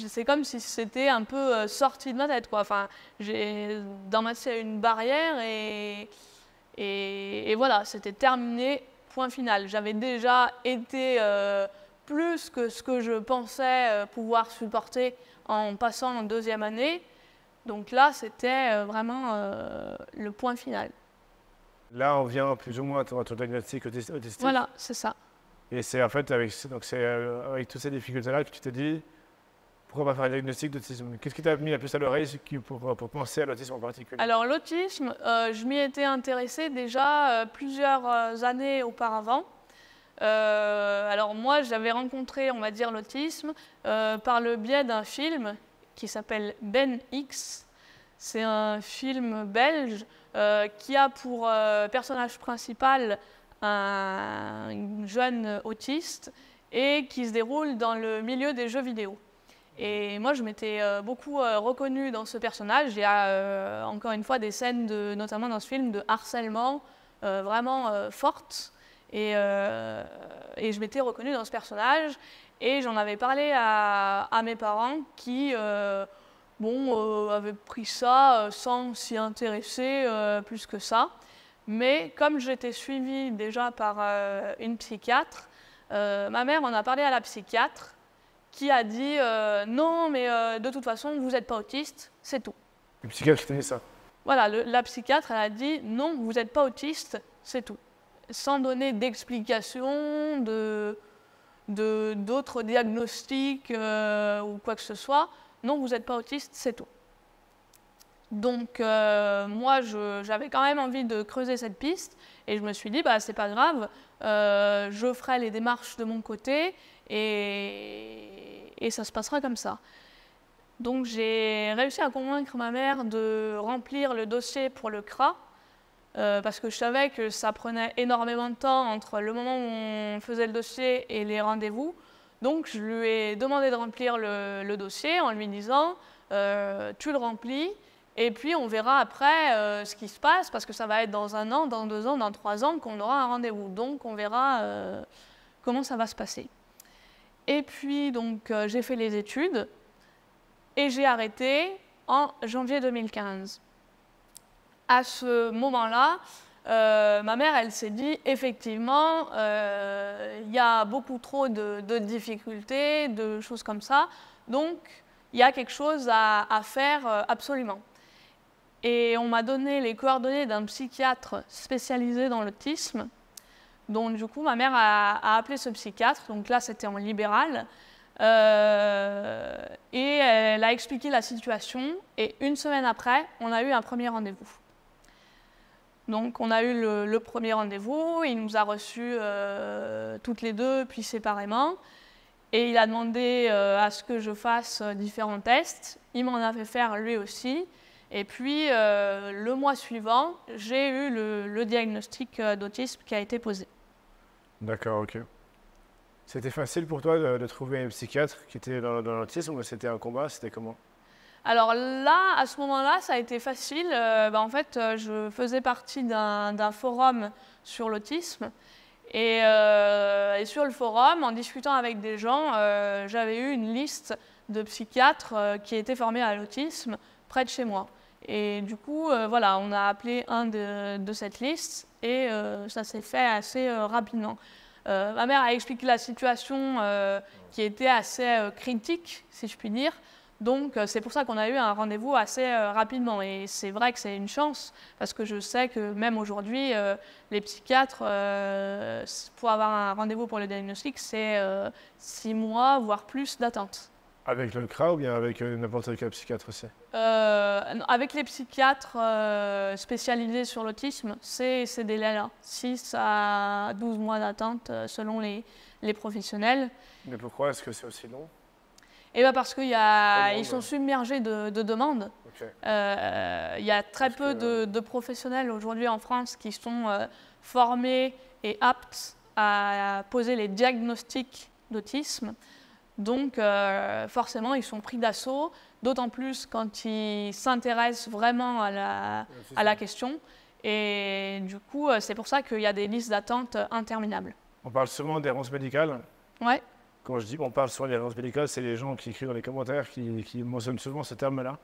c'est comme si c'était un peu sorti de ma tête, quoi. Enfin, dans ma tête, il y a une barrière et voilà, c'était terminé, point final. J'avais déjà été plus que ce que je pensais pouvoir supporter en passant en deuxième année. Donc là, c'était vraiment le point final. Là, on vient plus ou moins à ton diagnostic autistique. Voilà, c'est ça. Et c'est en fait avec toutes ces difficultés-là que tu t'es dit, pourquoi pas faire un diagnostic d'autisme? Qu'est-ce qui t'a mis la puce à l'oreille pour penser à l'autisme en particulier? Alors l'autisme, je m'y étais intéressée déjà plusieurs années auparavant. Alors moi, j'avais rencontré, on va dire, l'autisme par le biais d'un film qui s'appelle Ben X. C'est un film belge qui a pour personnage principal un jeune autiste et qui se déroule dans le milieu des jeux vidéo. Et moi, je m'étais beaucoup reconnue dans ce personnage. Il y a encore une fois des scènes, notamment dans ce film, de harcèlement vraiment fortes. Et je m'étais reconnue dans ce personnage. Et j'en avais parlé à mes parents qui avaient pris ça sans s'y intéresser plus que ça. Mais comme j'étais suivie déjà par une psychiatre, ma mère en a parlé à la psychiatre qui a dit non, mais de toute façon, vous n'êtes pas autiste, c'est tout. Le psychiatre qui t'a dit ça? Voilà, la psychiatre, elle a dit non, vous n'êtes pas autiste, c'est tout. Sans donner d'explication, d'autres diagnostics ou quoi que ce soit. Non, vous n'êtes pas autiste, c'est tout. Donc moi, j'avais quand même envie de creuser cette piste et je me suis dit, bah, c'est pas grave, je ferai les démarches de mon côté et ça se passera comme ça. Donc j'ai réussi à convaincre ma mère de remplir le dossier pour le CRA parce que je savais que ça prenait énormément de temps entre le moment où on faisait le dossier et les rendez-vous. Donc je lui ai demandé de remplir le dossier en lui disant tu le remplis et puis on verra après ce qui se passe parce que ça va être dans 1 an, dans 2 ans, dans 3 ans qu'on aura un rendez-vous. Donc on verra comment ça va se passer. Et puis donc j'ai fait les études et j'ai arrêté en janvier 2015. À ce moment-là, ma mère, elle s'est dit, effectivement, il y a beaucoup trop de difficultés, de choses comme ça, donc il y a quelque chose à faire absolument. Et on m'a donné les coordonnées d'un psychiatre spécialisé dans l'autisme. Donc du coup, ma mère a appelé ce psychiatre, donc là c'était en libéral, Et elle a expliqué la situation. Et une semaine après, on a eu un premier rendez-vous. Donc, on a eu le premier rendez-vous. Il nous a reçus toutes les deux, puis séparément. Et il a demandé à ce que je fasse différents tests. Il m'en a fait faire lui aussi. Et puis, le mois suivant, j'ai eu le diagnostic d'autisme qui a été posé. D'accord, ok. C'était facile pour toi de trouver un psychiatre qui était dans l'autisme ou c'était un combat? C'était comment? Alors là, à ce moment-là, ça a été facile. En fait, je faisais partie d'un forum sur l'autisme. Et sur le forum, en discutant avec des gens, j'avais eu une liste de psychiatres qui étaient formés à l'autisme près de chez moi. Et du coup, voilà, on a appelé un de cette liste et ça s'est fait assez rapidement. Ma mère a expliqué la situation qui était assez critique, si je puis dire. Donc, c'est pour ça qu'on a eu un rendez-vous assez rapidement. Et c'est vrai que c'est une chance, parce que je sais que même aujourd'hui, les psychiatres, pour avoir un rendez-vous pour le diagnostic, c'est 6 mois, voire plus d'attente. Avec le CRA ou bien avec n'importe quel psychiatre aussi? Avec les psychiatres spécialisés sur l'autisme, c'est ces délais-là, 6 à 12 mois d'attente selon les professionnels. Mais pourquoi est-ce que c'est aussi long? Et parce qu'ils sont submergés de demandes. Okay. Il y a très peu de professionnels aujourd'hui en France qui sont formés et aptes à poser les diagnostics d'autisme. Donc, forcément, ils sont pris d'assaut, d'autant plus quand ils s'intéressent vraiment à la question. Et du coup, c'est pour ça qu'il y a des listes d'attente interminables. On parle souvent d'errance médicale. Ouais. Quand je dis qu'on parle souvent d'errance médicale, c'est les gens qui écrivent dans les commentaires qui mentionnent souvent ce terme-là.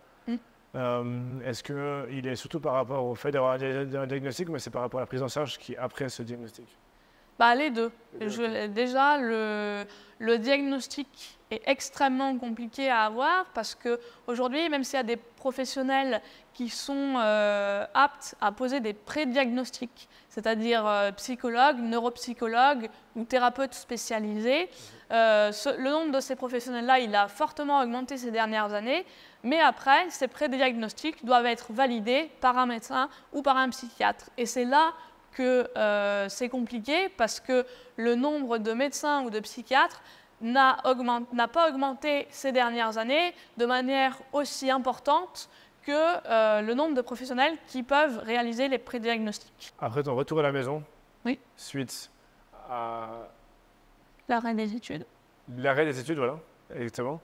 Est-ce qu'il est surtout par rapport au fait d'avoir un diagnostic, mais c'est par rapport à la prise en charge qui est après ce diagnostic? Les deux. Déjà, le diagnostic est extrêmement compliqué à avoir parce qu'aujourd'hui, même s'il y a des professionnels qui sont aptes à poser des pré-diagnostics, c'est-à-dire psychologues, neuropsychologues ou thérapeutes spécialisés, le nombre de ces professionnels-là, il a fortement augmenté ces dernières années, mais après, ces pré-diagnostics doivent être validés par un médecin ou par un psychiatre. Et c'est là que c'est compliqué parce que le nombre de médecins ou de psychiatres n'a pas augmenté ces dernières années de manière aussi importante que le nombre de professionnels qui peuvent réaliser les pré-diagnostics. Après ton retour à la maison, oui, suite à l'arrêt des études. L'arrêt des études, voilà, exactement.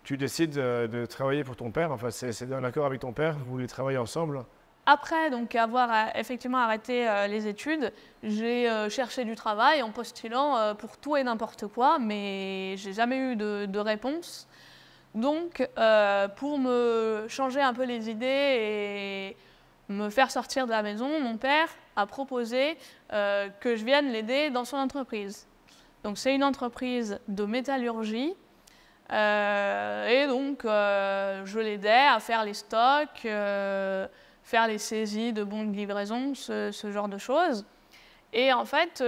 Tu décides de travailler pour ton père, enfin c'est un accord avec ton père, vous voulez travailler ensemble. Après donc avoir effectivement arrêté les études, j'ai cherché du travail en postulant pour tout et n'importe quoi, mais j'ai jamais eu de réponse. Donc pour me changer un peu les idées et me faire sortir de la maison, mon père a proposé que je vienne l'aider dans son entreprise. Donc c'est une entreprise de métallurgie. Et donc je l'aidais à faire les stocks, faire les saisies de bons de livraison, ce genre de choses. Et en fait,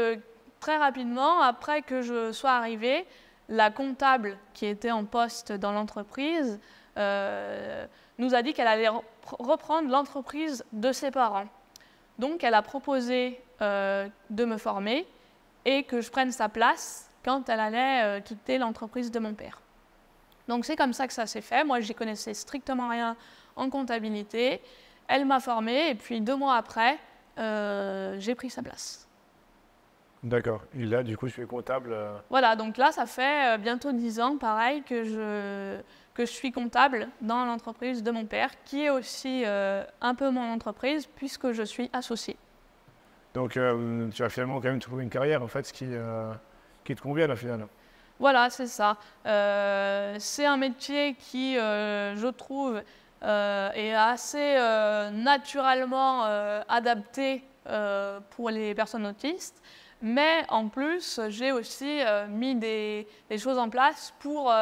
très rapidement, après que je sois arrivée, la comptable qui était en poste dans l'entreprise nous a dit qu'elle allait reprendre l'entreprise de ses parents. Donc elle a proposé de me former et que je prenne sa place quand elle allait quitter l'entreprise de mon père. Donc c'est comme ça que ça s'est fait. Moi, j'y connaissais strictement rien en comptabilité. Elle m'a formée et puis 2 mois après, j'ai pris sa place. D'accord. Et là, du coup, je suis comptable. Voilà, donc là, ça fait bientôt 10 ans, pareil, que je suis comptable dans l'entreprise de mon père, qui est aussi un peu mon entreprise, puisque je suis associée. Donc, tu as finalement quand même trouvé une carrière, en fait, qui te convient, au final. Voilà, c'est ça. C'est un métier qui, je trouve, est assez naturellement adapté pour les personnes autistes. Mais en plus, j'ai aussi mis des choses en place pour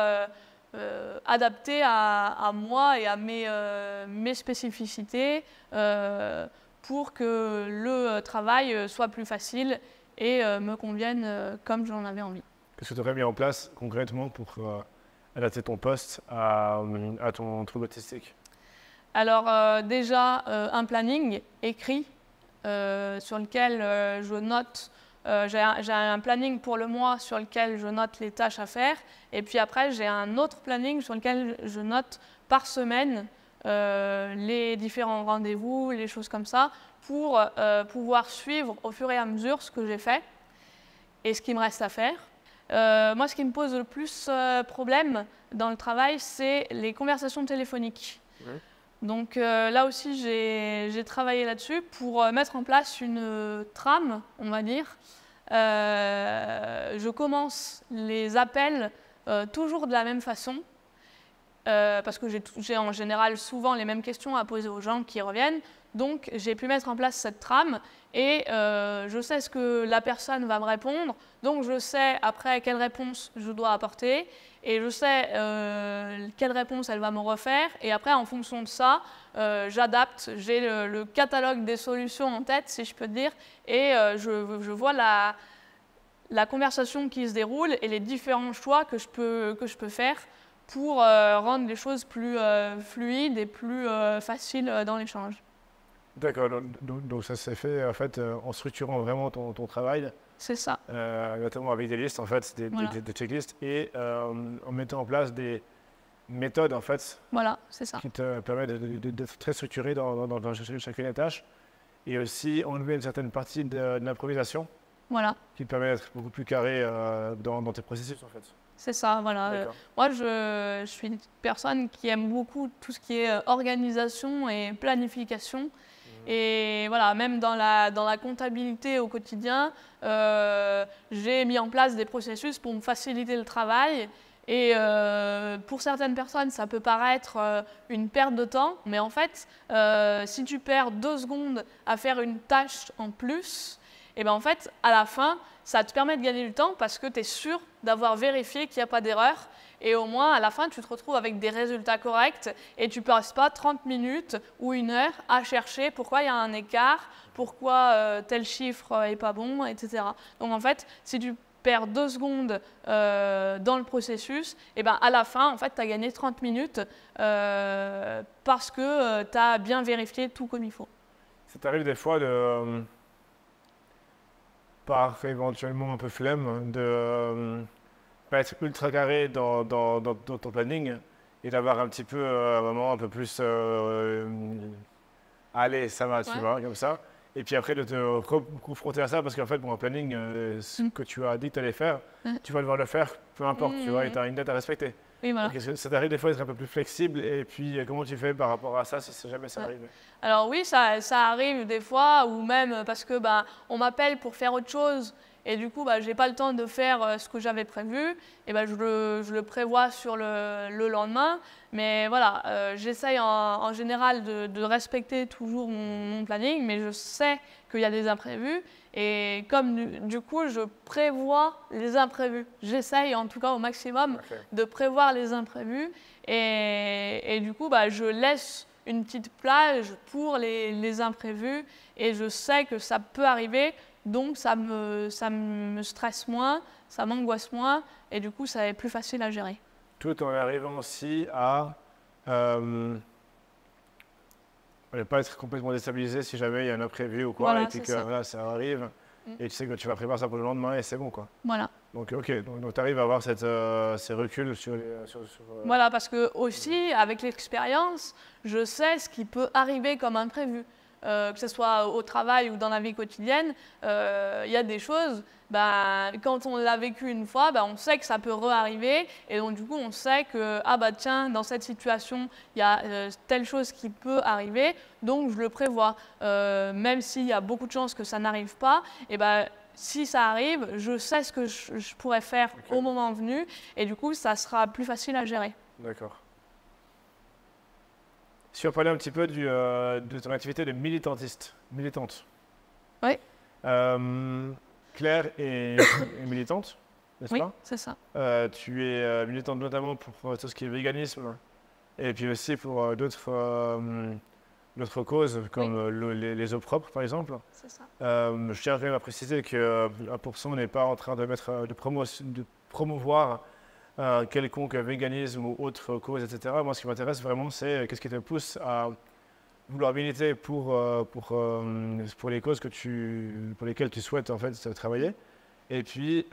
adapter à moi et à mes spécificités pour que le travail soit plus facile et me convienne comme j'en avais envie. qu'est-ce que tu aurais mis en place concrètement pour adapter ton poste à ton trouble autistique? Alors déjà, un planning écrit sur lequel je note, j'ai un planning pour le mois sur lequel je note les tâches à faire, et puis après j'ai un autre planning sur lequel je note par semaine les différents rendez-vous, les choses comme ça, pour pouvoir suivre au fur et à mesure ce que j'ai fait et ce qui me reste à faire. Moi, ce qui me pose le plus problème dans le travail, c'est les conversations téléphoniques. Ouais. Donc là aussi, j'ai travaillé là-dessus pour mettre en place une trame, on va dire. Je commence les appels toujours de la même façon, parce que j'ai en général souvent les mêmes questions à poser aux gens qui reviennent. Donc j'ai pu mettre en place cette trame et je sais ce que la personne va me répondre. Donc je sais après quelle réponse je dois apporter et je sais quelle réponse elle va me refaire. Et après, en fonction de ça, j'adapte. J'ai le catalogue des solutions en tête, si je peux dire, et je vois la conversation qui se déroule et les différents choix que je peux faire pour rendre les choses plus fluides et plus faciles dans l'échange. D'accord, donc ça s'est fait en fait en structurant vraiment ton travail, C'est ça. notamment avec des listes en fait, Voilà. des checklists et en mettant en place des méthodes en fait Voilà, c'est ça. qui te permettent d'être très structuré dans chacune des tâches et aussi enlever une certaine partie de l'improvisation Voilà, qui te permet d'être beaucoup plus carré dans tes processus en fait. c'est ça. Voilà. D'accord. Moi, je suis une personne qui aime beaucoup tout ce qui est organisation et planification. Et voilà, même dans la comptabilité au quotidien, j'ai mis en place des processus pour me faciliter le travail. Et pour certaines personnes, ça peut paraître une perte de temps, mais en fait, si tu perds 2 secondes à faire une tâche en plus, et ben en fait, à la fin, ça te permet de gagner du temps parce que tu es sûr d'avoir vérifié qu'il n'y a pas d'erreur. Et au moins, à la fin, tu te retrouves avec des résultats corrects et tu ne passes pas 30 minutes ou 1 heure à chercher pourquoi il y a un écart, pourquoi tel chiffre n'est pas bon, etc. Donc en fait, si tu perds 2 secondes dans le processus, et ben à la fin, en fait, tu as gagné 30 minutes parce que tu as bien vérifié tout comme il faut. Ça t'arrive des fois de, par éventuellement un peu flemme, de pas être ultra carré dans ton planning et d'avoir un petit peu un moment un peu plus allez, ça va, tu Ouais. vois, comme ça. Et puis après de te confronter à ça parce qu'en fait, bon, un planning, ce que tu as dit que tu allais faire, tu vas devoir le faire, peu importe, tu vois, et tu as une date à respecter. Oui, voilà. Donc, est-ce que ça t'arrive des fois d'être un peu plus flexible et puis comment tu fais par rapport à ça si jamais ça arrive? Alors oui, ça arrive des fois, ou même parce que on m'appelle pour faire autre chose et du coup j'ai pas le temps de faire ce que j'avais prévu, et je le prévois sur le lendemain. Mais voilà, j'essaye en général de respecter toujours mon planning, mais je sais qu'il y a des imprévus et comme du coup je prévois les imprévus. J'essaye en tout cas au maximum de prévoir les imprévus et du coup je laisse une petite plage pour les imprévus et je sais que ça peut arriver, donc ça me stresse moins, ça m'angoisse moins et du coup ça est plus facile à gérer. Tout en arrivant aussi à ne pas être complètement déstabilisé si jamais il y a un imprévu ou quoi, Voilà, et puis que voilà, ça arrive, et tu sais que tu vas préparer ça pour le lendemain et c'est bon quoi. Voilà. Donc ok, donc tu arrives à avoir ces reculs sur les... Voilà, parce que aussi, avec l'expérience, je sais ce qui peut arriver comme imprévu. Que ce soit au travail ou dans la vie quotidienne, il y a des choses, quand on l'a vécu une fois, on sait que ça peut re-arriver. Et donc du coup, on sait que, tiens, dans cette situation, il y a telle chose qui peut arriver, donc je le prévois. Même s'il y a beaucoup de chances que ça n'arrive pas, et si ça arrive, je sais ce que je pourrais faire au moment venu, et du coup, ça sera plus facile à gérer. D'accord. Si on parlait un petit peu de ton activité de militante. Oui. Claire est militante, n'est-ce Oui, pas? c'est ça. Tu es militante notamment pour tout ce qui est véganisme, et puis aussi pour d'autres causes comme les eaux propres par exemple. C'est ça. Je tiens quand même à préciser que 1% n'est pas en train de mettre de promouvoir un quelconque véganisme ou autre cause, etc. Moi, ce qui m'intéresse vraiment, c'est qu'est-ce qui te pousse à vouloir militer pour les causes pour lesquelles tu souhaites en fait travailler. Et puis,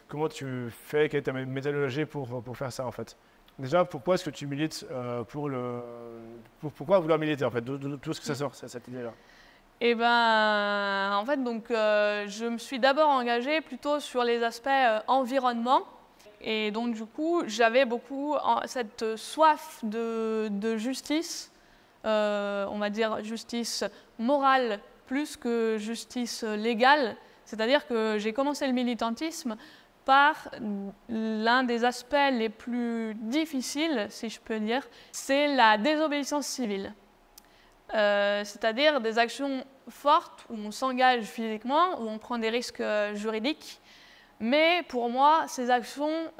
comment tu fais, quelle est ta méthodologie pour faire ça en fait? Déjà, pourquoi est-ce que tu milites pourquoi vouloir militer en fait? D'où est-ce que ça sort, cette idée-là? Eh ben, en fait, donc, je me suis d'abord engagée plutôt sur les aspects environnement. Et donc, du coup, j'avais beaucoup cette soif de justice, on va dire justice morale plus que justice légale. C'est-à-dire que j'ai commencé le militantisme par l'un des aspects les plus difficiles, si je peux dire, c'est la désobéissance civile. C'est-à-dire des actions fortes où on s'engage physiquement, où on prend des risques juridiques. Mais pour moi, ces actions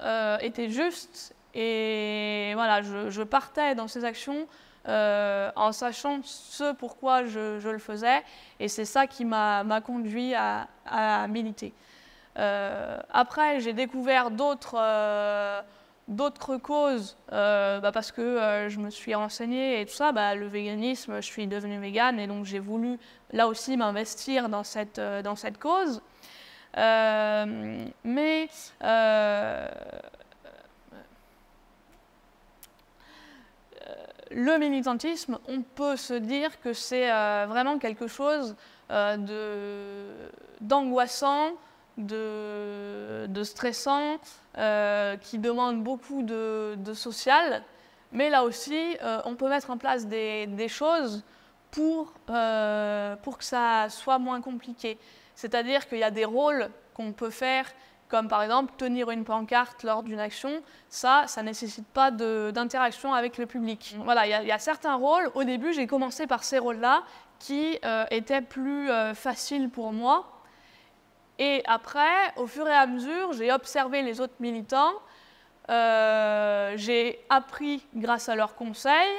étaient justes et voilà, je partais dans ces actions en sachant ce pourquoi je le faisais et c'est ça qui m'a conduit à militer. Après, j'ai découvert d'autres causes parce que je me suis renseignée et tout ça, le véganisme, je suis devenue végane et donc j'ai voulu là aussi m'investir dans cette cause. Le militantisme, on peut se dire que c'est vraiment quelque chose d'angoissant, de stressant, qui demande beaucoup de social. Mais là aussi, on peut mettre en place des choses pour que ça soit moins compliqué. C'est-à-dire qu'il y a des rôles qu'on peut faire, comme par exemple tenir une pancarte lors d'une action. Ça ne nécessite pas d'interaction avec le public. Voilà, il y a certains rôles. Au début, j'ai commencé par ces rôles-là qui étaient plus faciles pour moi. Et après, au fur et à mesure, j'ai observé les autres militants. J'ai appris grâce à leurs conseils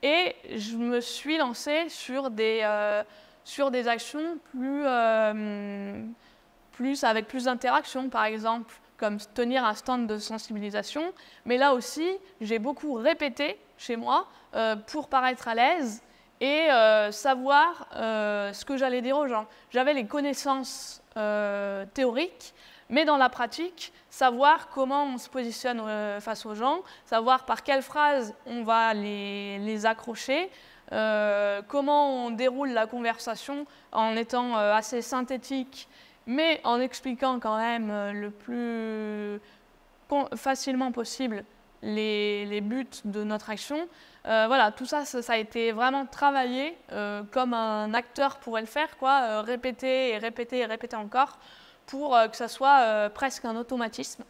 et je me suis lancée sur des actions avec plus d'interaction, par exemple, comme tenir un stand de sensibilisation. Mais là aussi, j'ai beaucoup répété chez moi pour paraître à l'aise et savoir ce que j'allais dire aux gens. J'avais les connaissances théoriques, mais dans la pratique, savoir comment on se positionne face aux gens, savoir par quelles phrases on va les accrocher, comment on déroule la conversation en étant assez synthétique, mais en expliquant quand même le plus facilement possible les buts de notre action. Voilà, tout ça, ça a été vraiment travaillé comme un acteur pourrait le faire, quoi, répéter et répéter et répéter encore pour que ça soit presque un automatisme.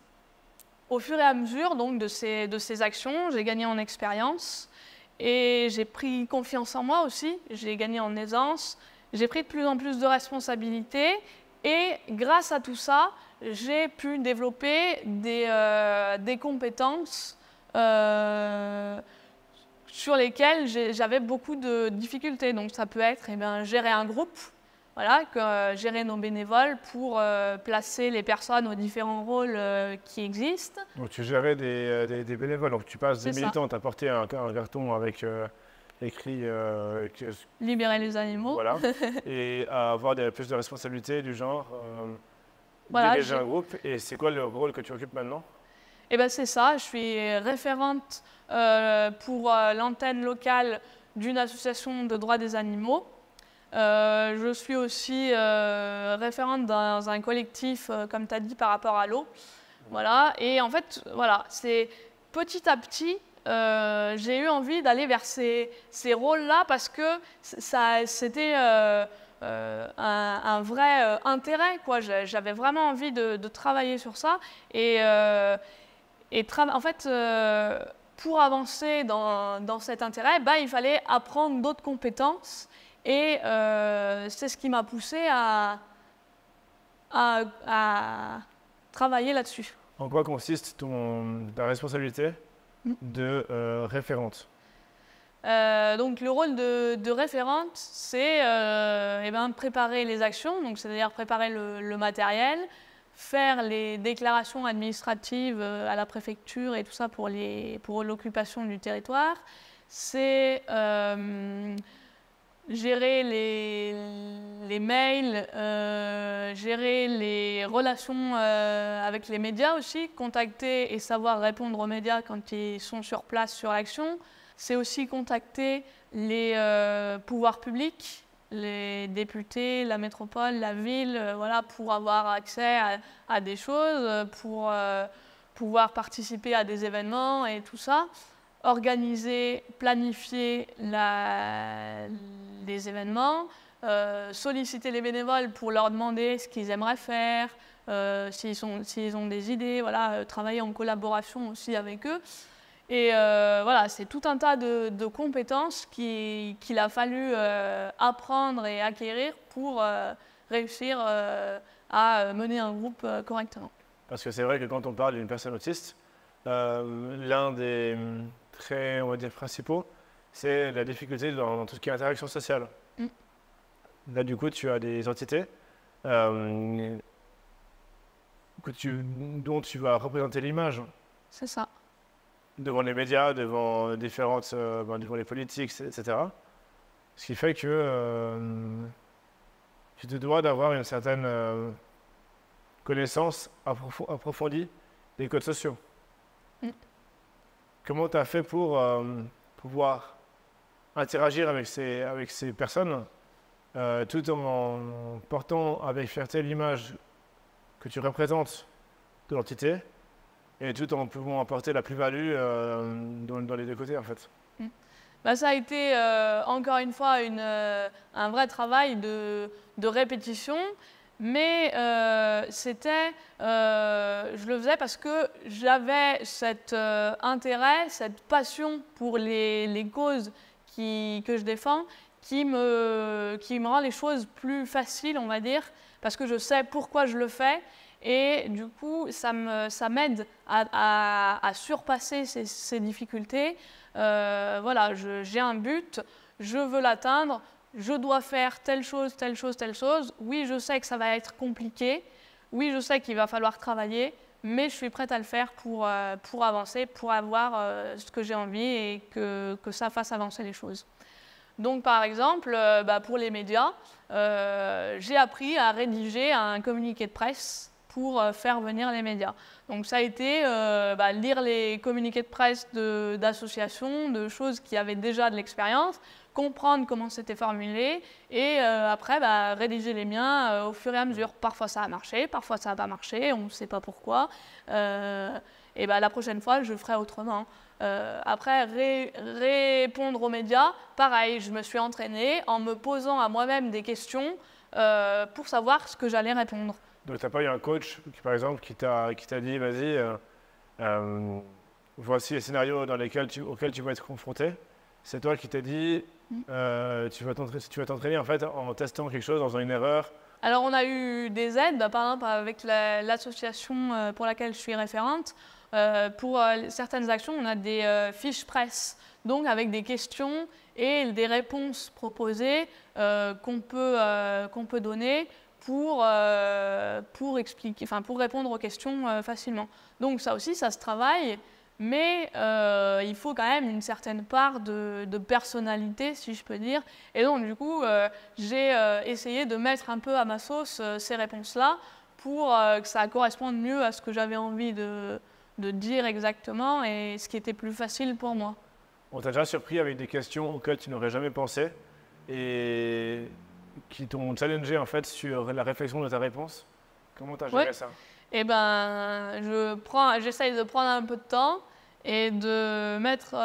Au fur et à mesure donc, de ces actions, j'ai gagné en expérience et j'ai pris confiance en moi aussi, j'ai gagné en aisance, j'ai pris de plus en plus de responsabilités et grâce à tout ça, j'ai pu développer des compétences sur lesquelles j'avais beaucoup de difficultés. Donc ça peut être gérer un groupe, voilà, gérer nos bénévoles pour placer les personnes aux différents rôles qui existent. Donc tu gérais des bénévoles, donc tu passes des militants, tu as porté un carton avec écrit libérer les animaux. Voilà, et à avoir plus de responsabilités du genre voilà, diriger un groupe. Et c'est quoi le rôle que tu occupes maintenant? Eh ben, c'est ça, je suis référente pour l'antenne locale d'une association de droits des animaux. Je suis aussi référente dans un collectif, comme tu as dit, par rapport à l'eau. Voilà. Et en fait, voilà, c'est petit à petit, j'ai eu envie d'aller vers ces rôles-là parce que c'était un vrai intérêt, quoi. J'avais vraiment envie de travailler sur ça. En fait, pour avancer dans cet intérêt, il fallait apprendre d'autres compétences. Et c'est ce qui m'a poussée à travailler là-dessus. En quoi consiste ta responsabilité de référente? Donc le rôle de référente, c'est préparer les actions, donc c'est-à-dire préparer le matériel, faire les déclarations administratives à la préfecture et tout ça pour l'occupation du territoire. C'est gérer les mails, gérer les relations avec les médias aussi, contacter et savoir répondre aux médias quand ils sont sur place sur l'action. C'est aussi contacter les pouvoirs publics, les députés, la métropole, la ville, voilà, pour avoir accès à des choses, pour pouvoir participer à des événements et tout ça. Organiser, planifier les événements, solliciter les bénévoles pour leur demander ce qu'ils aimeraient faire, s'ils ont des idées, voilà, travailler en collaboration aussi avec eux. Et voilà, c'est tout un tas de compétences qu'il a fallu apprendre et acquérir pour réussir à mener un groupe correctement. Parce que c'est vrai que quand on parle d'une personne autiste, l'un des traits, on va dire, principaux, c'est la difficulté dans tout ce qui est interaction sociale. Là, du coup, tu as des entités dont tu vas représenter l'image. C'est ça. Devant les médias, devant devant les politiques, etc. Ce qui fait que tu te dois d'avoir une certaine connaissance approfondie des codes sociaux. Comment tu as fait pour pouvoir interagir avec ces personnes tout en portant avec fierté l'image que tu représentes de l'entité et tout en pouvant apporter la plus-value dans les deux côtés, en fait? Bah, ça a été, encore une fois, un vrai travail de répétition. Mais je le faisais parce que j'avais cet intérêt, cette passion pour les causes que je défends qui me rend les choses plus faciles, on va dire, parce que je sais pourquoi je le fais. Et du coup, ça m'aide à surpasser ces difficultés. Voilà, j'ai un but, je veux l'atteindre. Je dois faire telle chose, telle chose, telle chose. Oui, je sais que ça va être compliqué. Oui, je sais qu'il va falloir travailler, mais je suis prête à le faire pour avancer, pour avoir ce que j'ai envie et que ça fasse avancer les choses. Donc, par exemple, pour les médias, j'ai appris à rédiger un communiqué de presse pour faire venir les médias. Donc, ça a été lire les communiqués de presse d'associations, de choses qui avaient déjà de l'expérience, comprendre comment c'était formulé et après rédiger les miens au fur et à mesure. Parfois ça a marché, parfois ça n'a pas marché, on ne sait pas pourquoi. Et la prochaine fois, je ferai autrement. Après, répondre aux médias, pareil, je me suis entraînée en me posant à moi-même des questions pour savoir ce que j'allais répondre. Donc tu n'as pas eu un coach, par exemple, qui t'a dit, vas-y, voici les scénarios auxquels tu vas être confronté. C'est toi qui t'es dit, tu vas t'entraîner en fait en testant quelque chose, en faisant une erreur. Alors on a eu des aides, par exemple avec l'association pour laquelle je suis référente. Pour certaines actions, on a des fiches presse, donc avec des questions et des réponses proposées qu'on peut donner pour répondre aux questions facilement. Donc ça aussi, ça se travaille. Mais il faut quand même une certaine part de personnalité, si je peux dire. Et donc, du coup, j'ai essayé de mettre un peu à ma sauce ces réponses-là pour que ça corresponde mieux à ce que j'avais envie de dire exactement et ce qui était plus facile pour moi. On t'a déjà surpris avec des questions auxquelles tu n'aurais jamais pensé et qui t'ont challengé en fait sur la réflexion de ta réponse? Comment tu as géré ça? Eh ben, j'essaye de prendre un peu de temps et de mettre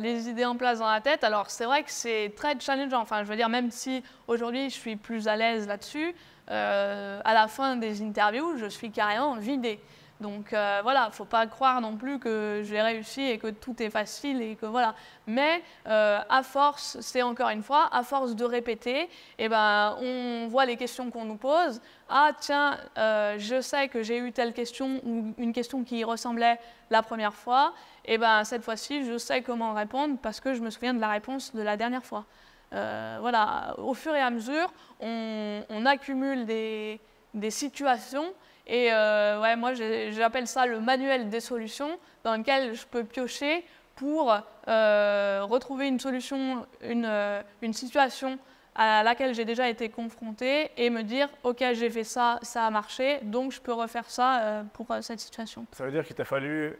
les idées en place dans la tête. Alors, c'est vrai que c'est très challengeant. Enfin, je veux dire, même si aujourd'hui, je suis plus à l'aise là-dessus, à la fin des interviews, je suis carrément vidée. Donc voilà, il ne faut pas croire non plus que j'ai réussi et que tout est facile et que voilà. Mais à force, c'est encore une fois, à force de répéter, eh ben, on voit les questions qu'on nous pose. Ah tiens, je sais que j'ai eu telle question ou une question qui y ressemblait la première fois. Et ben cette fois-ci, je sais comment répondre parce que je me souviens de la réponse de la dernière fois. Voilà, au fur et à mesure, on accumule des situations Et ouais, moi, j'appelle ça le manuel des solutions, dans lequel je peux piocher pour retrouver une solution, une situation à laquelle j'ai déjà été confrontée et me dire « Ok, j'ai fait ça, ça a marché, donc je peux refaire ça pour cette situation. » Ça veut dire qu'il t'a fallu,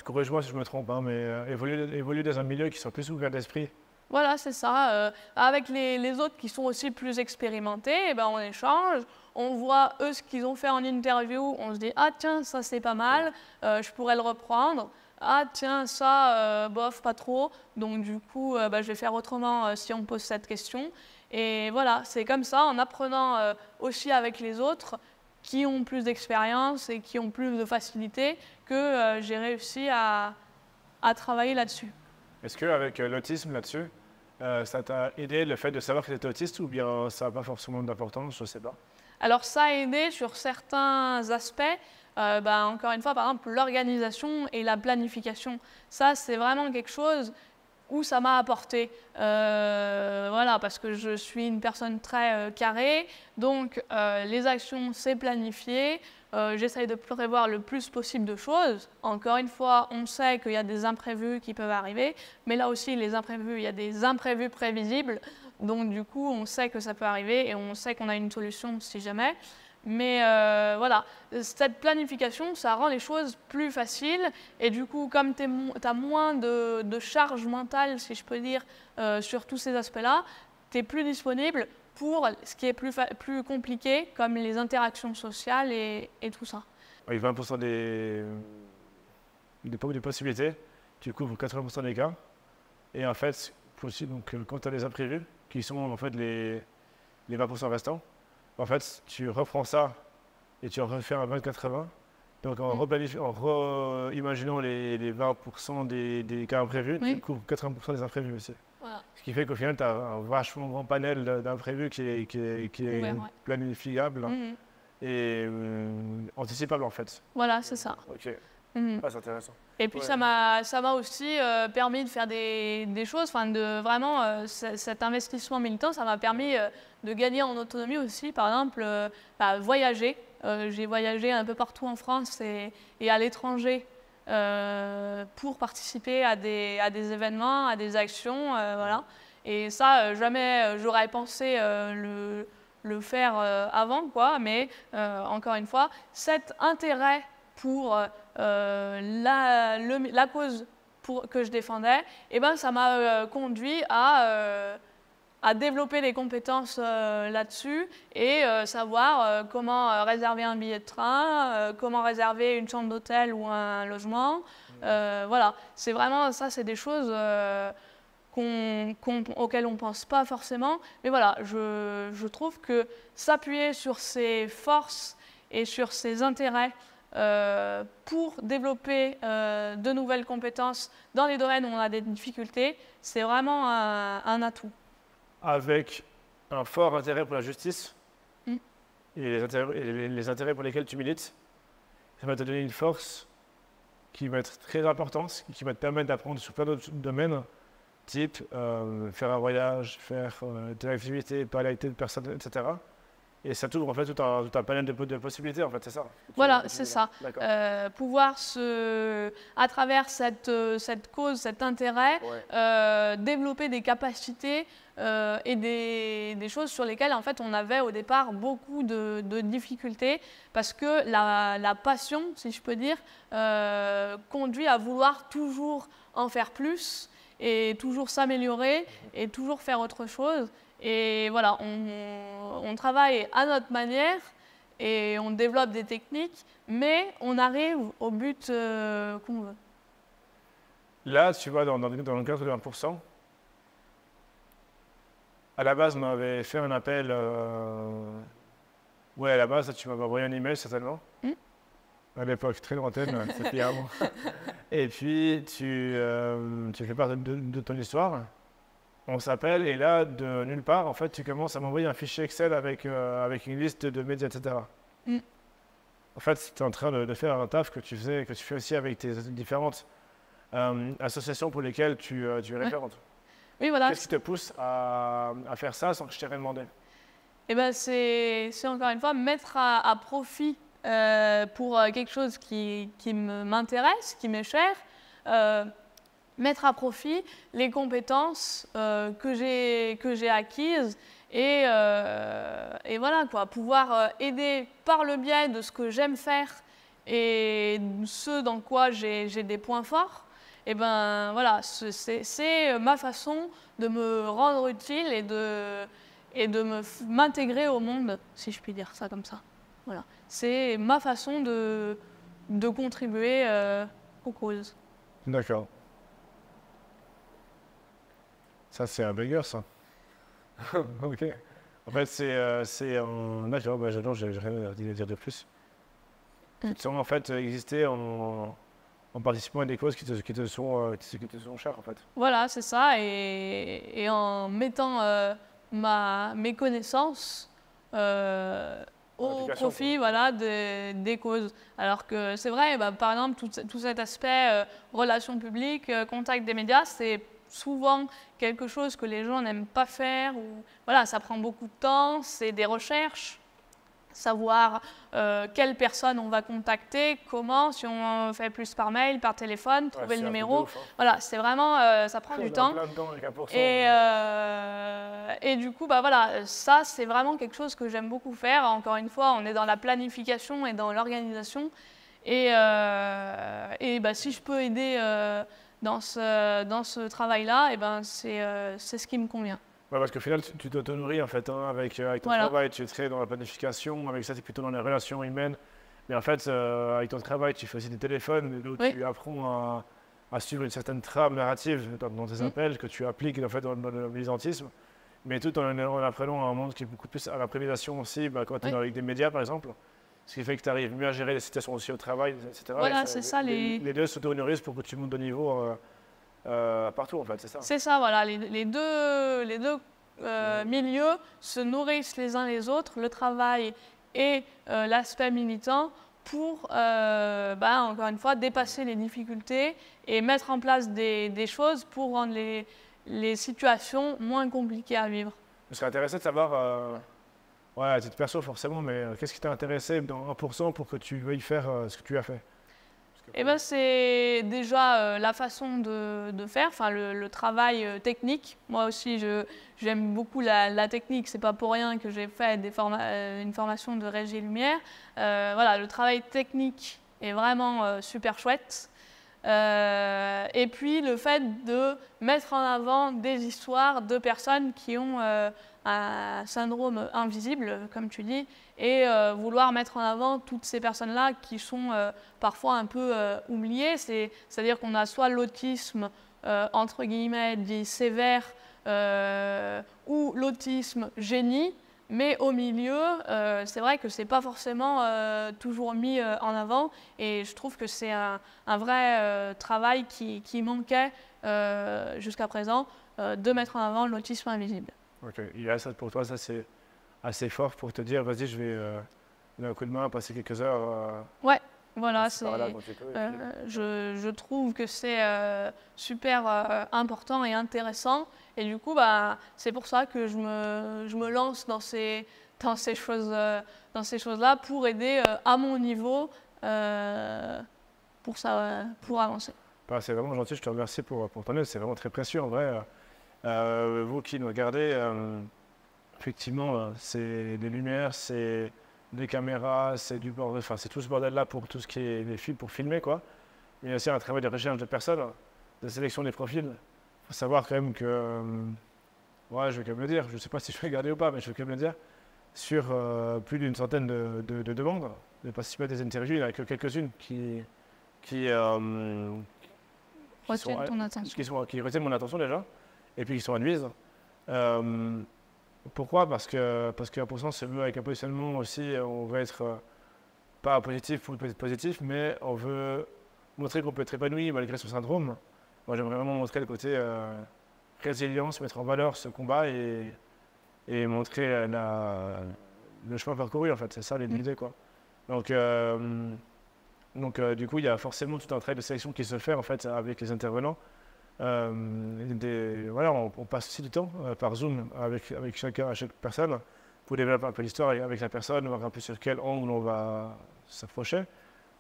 corrige-moi si je me trompe, hein, mais évoluer dans un milieu qui soit plus ouvert d'esprit. Voilà, c'est ça. Avec les autres qui sont aussi plus expérimentés, eh ben, on échange, on voit eux ce qu'ils ont fait en interview, on se dit « Ah tiens, ça c'est pas mal, je pourrais le reprendre. Ah tiens, ça, bof, pas trop. » Donc du coup, bah, je vais faire autrement si on me pose cette question. Et voilà, c'est comme ça, en apprenant aussi avec les autres qui ont plus d'expérience et qui ont plus de facilité, que j'ai réussi à travailler là-dessus. Est-ce qu'avec l'autisme là-dessus, ça t'a aidé le fait de savoir que tu étais autiste ou bien ça n'a pas forcément d'importance, je ne sais pas? Alors ça a aidé sur certains aspects. Bah, encore une fois, par exemple, l'organisation et la planification. Ça, c'est vraiment quelque chose où ça m'a apporté. Voilà, parce que je suis une personne très carrée, donc les actions, c'est planifié. J'essaye de prévoir le plus possible de choses. Encore une fois, on sait qu'il y a des imprévus qui peuvent arriver, mais là aussi, les imprévus, il y a des imprévus prévisibles. Donc du coup, on sait que ça peut arriver et on sait qu'on a une solution si jamais. Mais voilà, cette planification, ça rend les choses plus faciles. Et du coup, comme tu as moins de charge mentale, si je peux dire, sur tous ces aspects-là, tu es plus disponible pour ce qui est plus compliqué, comme les interactions sociales et tout ça. Avec 20% des possibilités, tu couvres 80% des cas. Et en fait, donc, quand tu as des imprévus, qui sont en fait les 20% restants, en fait, tu reprends ça et tu refais un 20-80. Donc, en imaginant les 20% des cas imprévus, tu couvres 80% des imprévus aussi. Voilà. Ce qui fait qu'au final, tu as un vachement grand panel d'imprévus qui est planifiable et anticipable en fait. Voilà, c'est ça. Ok. Ah, c'est intéressant. Et puis ça m'a aussi permis de faire des choses, enfin de vraiment cet investissement militant, ça m'a permis de gagner en autonomie aussi, par exemple voyager. J'ai voyagé un peu partout en France et à l'étranger pour participer à des événements, à des actions, voilà. Et ça, jamais j'aurais pensé le faire avant, quoi. Mais encore une fois, cet intérêt pour la cause que je défendais, eh ben, ça m'a conduit à développer des compétences là-dessus et savoir comment réserver un billet de train, comment réserver une chambre d'hôtel ou un logement. Voilà, c'est vraiment ça, c'est des choses auxquelles on ne pense pas forcément. Mais voilà, je trouve que s'appuyer sur ses forces et sur ses intérêts pour développer de nouvelles compétences dans les domaines où on a des difficultés, c'est vraiment un atout. Avec un fort intérêt pour la justice et les intérêts pour lesquels tu milites, ça va te donner une force qui va être très importante, qui va te permettre d'apprendre sur plein d'autres domaines, type faire un voyage, faire des activités, parler avec des personnes, etc. Et ça t'ouvre en fait tout un panel de possibilités, en fait, c'est ça? Voilà, c'est ça. Pouvoir, à travers cette cause, cet intérêt, développer des capacités et des choses sur lesquelles en fait, on avait au départ beaucoup de difficultés parce que la passion, si je peux dire, conduit à vouloir toujours en faire plus et toujours s'améliorer et toujours faire autre chose. Et voilà, on travaille à notre manière et on développe des techniques, mais on arrive au but qu'on veut. Là, tu vois, dans le cadre de 20%, à la base, on m'avait fait un appel. Ouais, à la base, tu m'avais envoyé un email certainement. À l'époque, très lointaine, c'était avant. Et puis, tu fais part de ton histoire. On s'appelle et là, de nulle part, en fait, tu commences à m'envoyer un fichier Excel avec une liste de médias, etc. En fait, tu es en train de faire un taf que tu fais aussi avec tes différentes associations pour lesquelles tu es référente. Oui, voilà. Qu'est-ce qui te pousse à faire ça sans que je t'ai rien demandé? Eh ben, c'est encore une fois mettre à profit pour quelque chose qui m'intéresse, qui m'est cher, mettre à profit les compétences que j'ai acquises et voilà quoi, pouvoir aider par le biais de ce que j'aime faire et ce dans quoi j'ai des points forts, et ben voilà, c'est ma façon de me rendre utile et de m'intégrer au monde, si je puis dire ça comme ça. Voilà. C'est ma façon de contribuer aux causes. D'accord. Ça, c'est un banger, ça. Ok. En fait, c'est un... D'accord, bah, j'adore, j'ai rien à dire de plus. Tu te sens, en fait, exister en participant à des causes qui te sont chères, en fait. Voilà, c'est ça. Et en mettant mes connaissances au profit, voilà, des causes. Alors que c'est vrai, bah, par exemple, tout cet aspect relations publiques, contact des médias, c'est souvent quelque chose que les gens n'aiment pas faire. Ou, voilà, ça prend beaucoup de temps, c'est des recherches. Savoir quelle personne on va contacter, comment, si on fait plus par mail, par téléphone, trouver le numéro. Ouf, hein. Voilà, c'est vraiment, ça prend du temps. Et du coup, bah voilà, ça c'est vraiment quelque chose que j'aime beaucoup faire. Encore une fois, on est dans la planification et dans l'organisation. Et bah, si je peux aider dans ce travail-là, et ben c'est ce qui me convient. Ouais, parce qu'au final, tu t'auto-nourris en fait, hein, avec ton travail, tu es très dans la planification, avec ça, tu es plutôt dans les relations humaines. Mais en fait, avec ton travail, tu fais aussi des téléphones, où tu apprends à suivre une certaine trame narrative dans tes appels que tu appliques en fait, dans le militantisme. Mais tout en apprenant un monde qui est beaucoup plus à l'improvisation aussi, bah, quand tu es avec des médias par exemple. Ce qui fait que tu arrives mieux à gérer les situations aussi au travail, etc. Voilà, c'est ça. Les deux s'auto-nourrissent pour que tu montes de niveau. Partout en fait, c'est ça. C'est ça, voilà. Les deux milieux se nourrissent les uns les autres, le travail et l'aspect militant, pour, encore une fois, dépasser les difficultés et mettre en place des choses pour rendre les situations moins compliquées à vivre. Je serais intéressé de savoir, ouais, à titre perso forcément, mais qu'est-ce qui t'a intéressé dans 1% pour que tu veuilles faire ce que tu as fait? Eh ben, c'est déjà la façon de faire, enfin, le travail technique. Moi aussi, j'aime beaucoup la technique. C'est pas pour rien que j'ai fait une formation de régie lumière. Voilà, le travail technique est vraiment super chouette. Et puis le fait de mettre en avant des histoires de personnes qui ont un syndrome invisible, comme tu dis, et vouloir mettre en avant toutes ces personnes-là qui sont parfois un peu oubliées. C'est-à-dire qu'on a soit l'autisme, entre guillemets, dit sévère, ou l'autisme génie, mais au milieu, c'est vrai que ce n'est pas forcément toujours mis en avant, et je trouve que c'est un vrai travail qui manquait jusqu'à présent, de mettre en avant l'autisme invisible. Ok, et là, ça, pour toi, ça c'est assez fort pour te dire, vas-y, je vais donner un coup de main, passer quelques heures. Ouais, voilà, je trouve que c'est super important et intéressant, et du coup, bah, c'est pour ça que je me lance dans ces choses-là pour aider à mon niveau pour avancer. Bah, c'est vraiment gentil, je te remercie pour ton aide, c'est vraiment très précieux en vrai. Vous qui nous regardez, effectivement, c'est des lumières, c'est des caméras, c'est du bordel, enfin c'est tout ce bordel-là pour tout ce qui est des films pour filmer, quoi. Mais il y a aussi un travail de recherche de personnes, de sélection des profils. Il faut savoir quand même que, ouais, je vais quand même le dire, je ne sais pas si je vais garder ou pas, mais je vais quand même le dire, sur plus d'une centaine de demandes de participer à des interviews, il n'y en a que quelques-unes qui retiennent mon attention déjà, et puis qui sont admises. Pourquoi? Parce que 1% se veut avec un positionnement aussi, on veut être pas positif pour être positif, mais on veut montrer qu'on peut être épanoui malgré son syndrome. Moi j'aimerais vraiment montrer le côté résilience, mettre en valeur ce combat et montrer le chemin parcouru en fait, c'est ça l'idée quoi. Donc du coup il y a forcément tout un travail de sélection qui se fait en fait avec les intervenants. Voilà, on passe aussi du temps par Zoom avec chaque personne pour développer un peu l'histoire avec la personne, voir un peu sur quel angle on va s'approcher.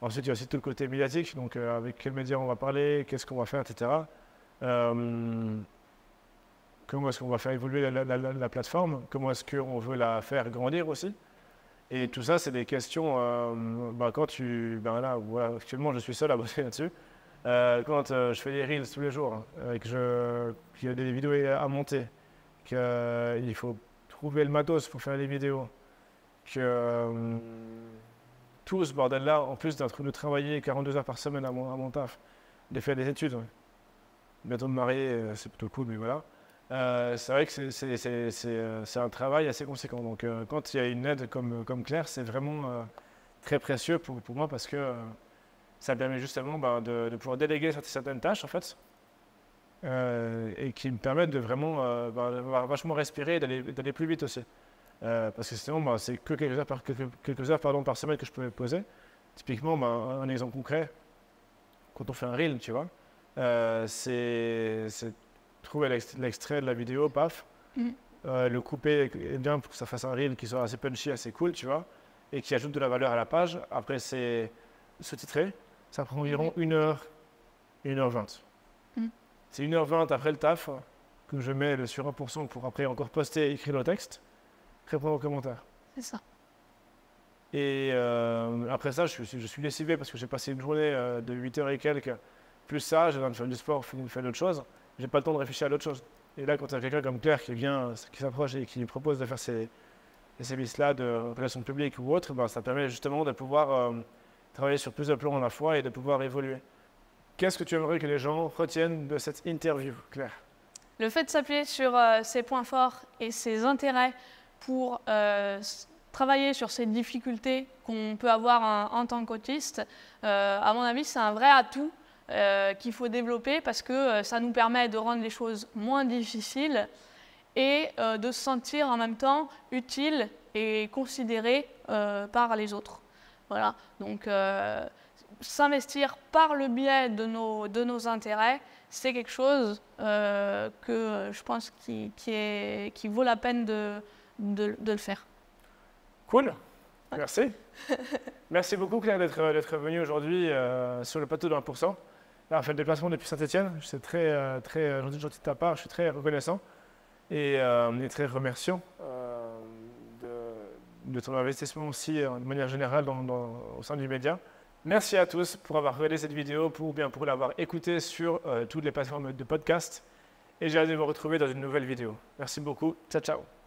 Ensuite, il y a aussi tout le côté médiatique, donc avec quels médias on va parler, qu'est-ce qu'on va faire, etc. Comment est-ce qu'on va faire évoluer la plateforme, comment est-ce qu'on veut la faire grandir aussi. Et tout ça, c'est des questions, quand là, voilà, actuellement, je suis seul à bosser là-dessus. Quand je fais des reels tous les jours, hein, qu'il y a des vidéos à monter, qu'il faut trouver le matos pour faire les vidéos, que tout ce bordel-là, en plus d'être de travailler 42 heures par semaine à mon taf, de faire des études, ouais. Bientôt me marier, c'est plutôt cool, mais voilà. C'est vrai que c'est un travail assez conséquent. Donc, quand il y a une aide comme Claire, c'est vraiment très précieux pour moi parce que ça me permet justement de pouvoir déléguer certaines tâches, en fait, et qui me permettent de vraiment vachement respirer et d'aller plus vite aussi. Parce que sinon, c'est que quelques heures par semaine que je peux poser. Typiquement, un exemple concret, quand on fait un reel, tu vois, c'est trouver l'extrait de la vidéo, paf, le couper bien pour que ça fasse un reel qui soit assez punchy, assez cool, tu vois, et qui ajoute de la valeur à la page. Après, c'est sous-titré. Ça prend environ 1h, 1h20. C'est 1h20 après le taf que je mets sur 1% pour après encore poster et écrire le texte, répondre aux commentaires. C'est ça. Et après ça, je suis lessivé parce que j'ai passé une journée de 8h et quelques, plus ça, j'ai besoin de faire du sport, faire d'autres choses. J'ai pas le temps de réfléchir à d'autres choses. Et là, quand il y a quelqu'un comme Claire qui vient, qui s'approche et qui me propose de faire ces services-là de relations publiques ou autres, ça permet justement de pouvoir travailler sur plusieurs plans à la fois et de pouvoir évoluer. Qu'est-ce que tu aimerais que les gens retiennent de cette interview, Claire? Le fait de s'appuyer sur ses points forts et ses intérêts pour travailler sur ces difficultés qu'on peut avoir en tant qu'autiste, à mon avis, c'est un vrai atout qu'il faut développer parce que ça nous permet de rendre les choses moins difficiles et de se sentir en même temps utile et considéré par les autres. Voilà, donc s'investir par le biais de nos intérêts, c'est quelque chose que je pense qui vaut la peine de le faire. Cool, merci. Merci beaucoup Claire d'être venue aujourd'hui sur le plateau de 1%. Là, on fait le déplacement depuis Saint-Etienne. C'est très gentil de ta part, je suis très reconnaissant et très remerciant de ton investissement aussi de manière générale au sein du média. Merci à tous pour avoir regardé cette vidéo, pour l'avoir écoutée sur toutes les plateformes de podcast. Et j'ai hâte de vous retrouver dans une nouvelle vidéo. Merci beaucoup. Ciao, ciao.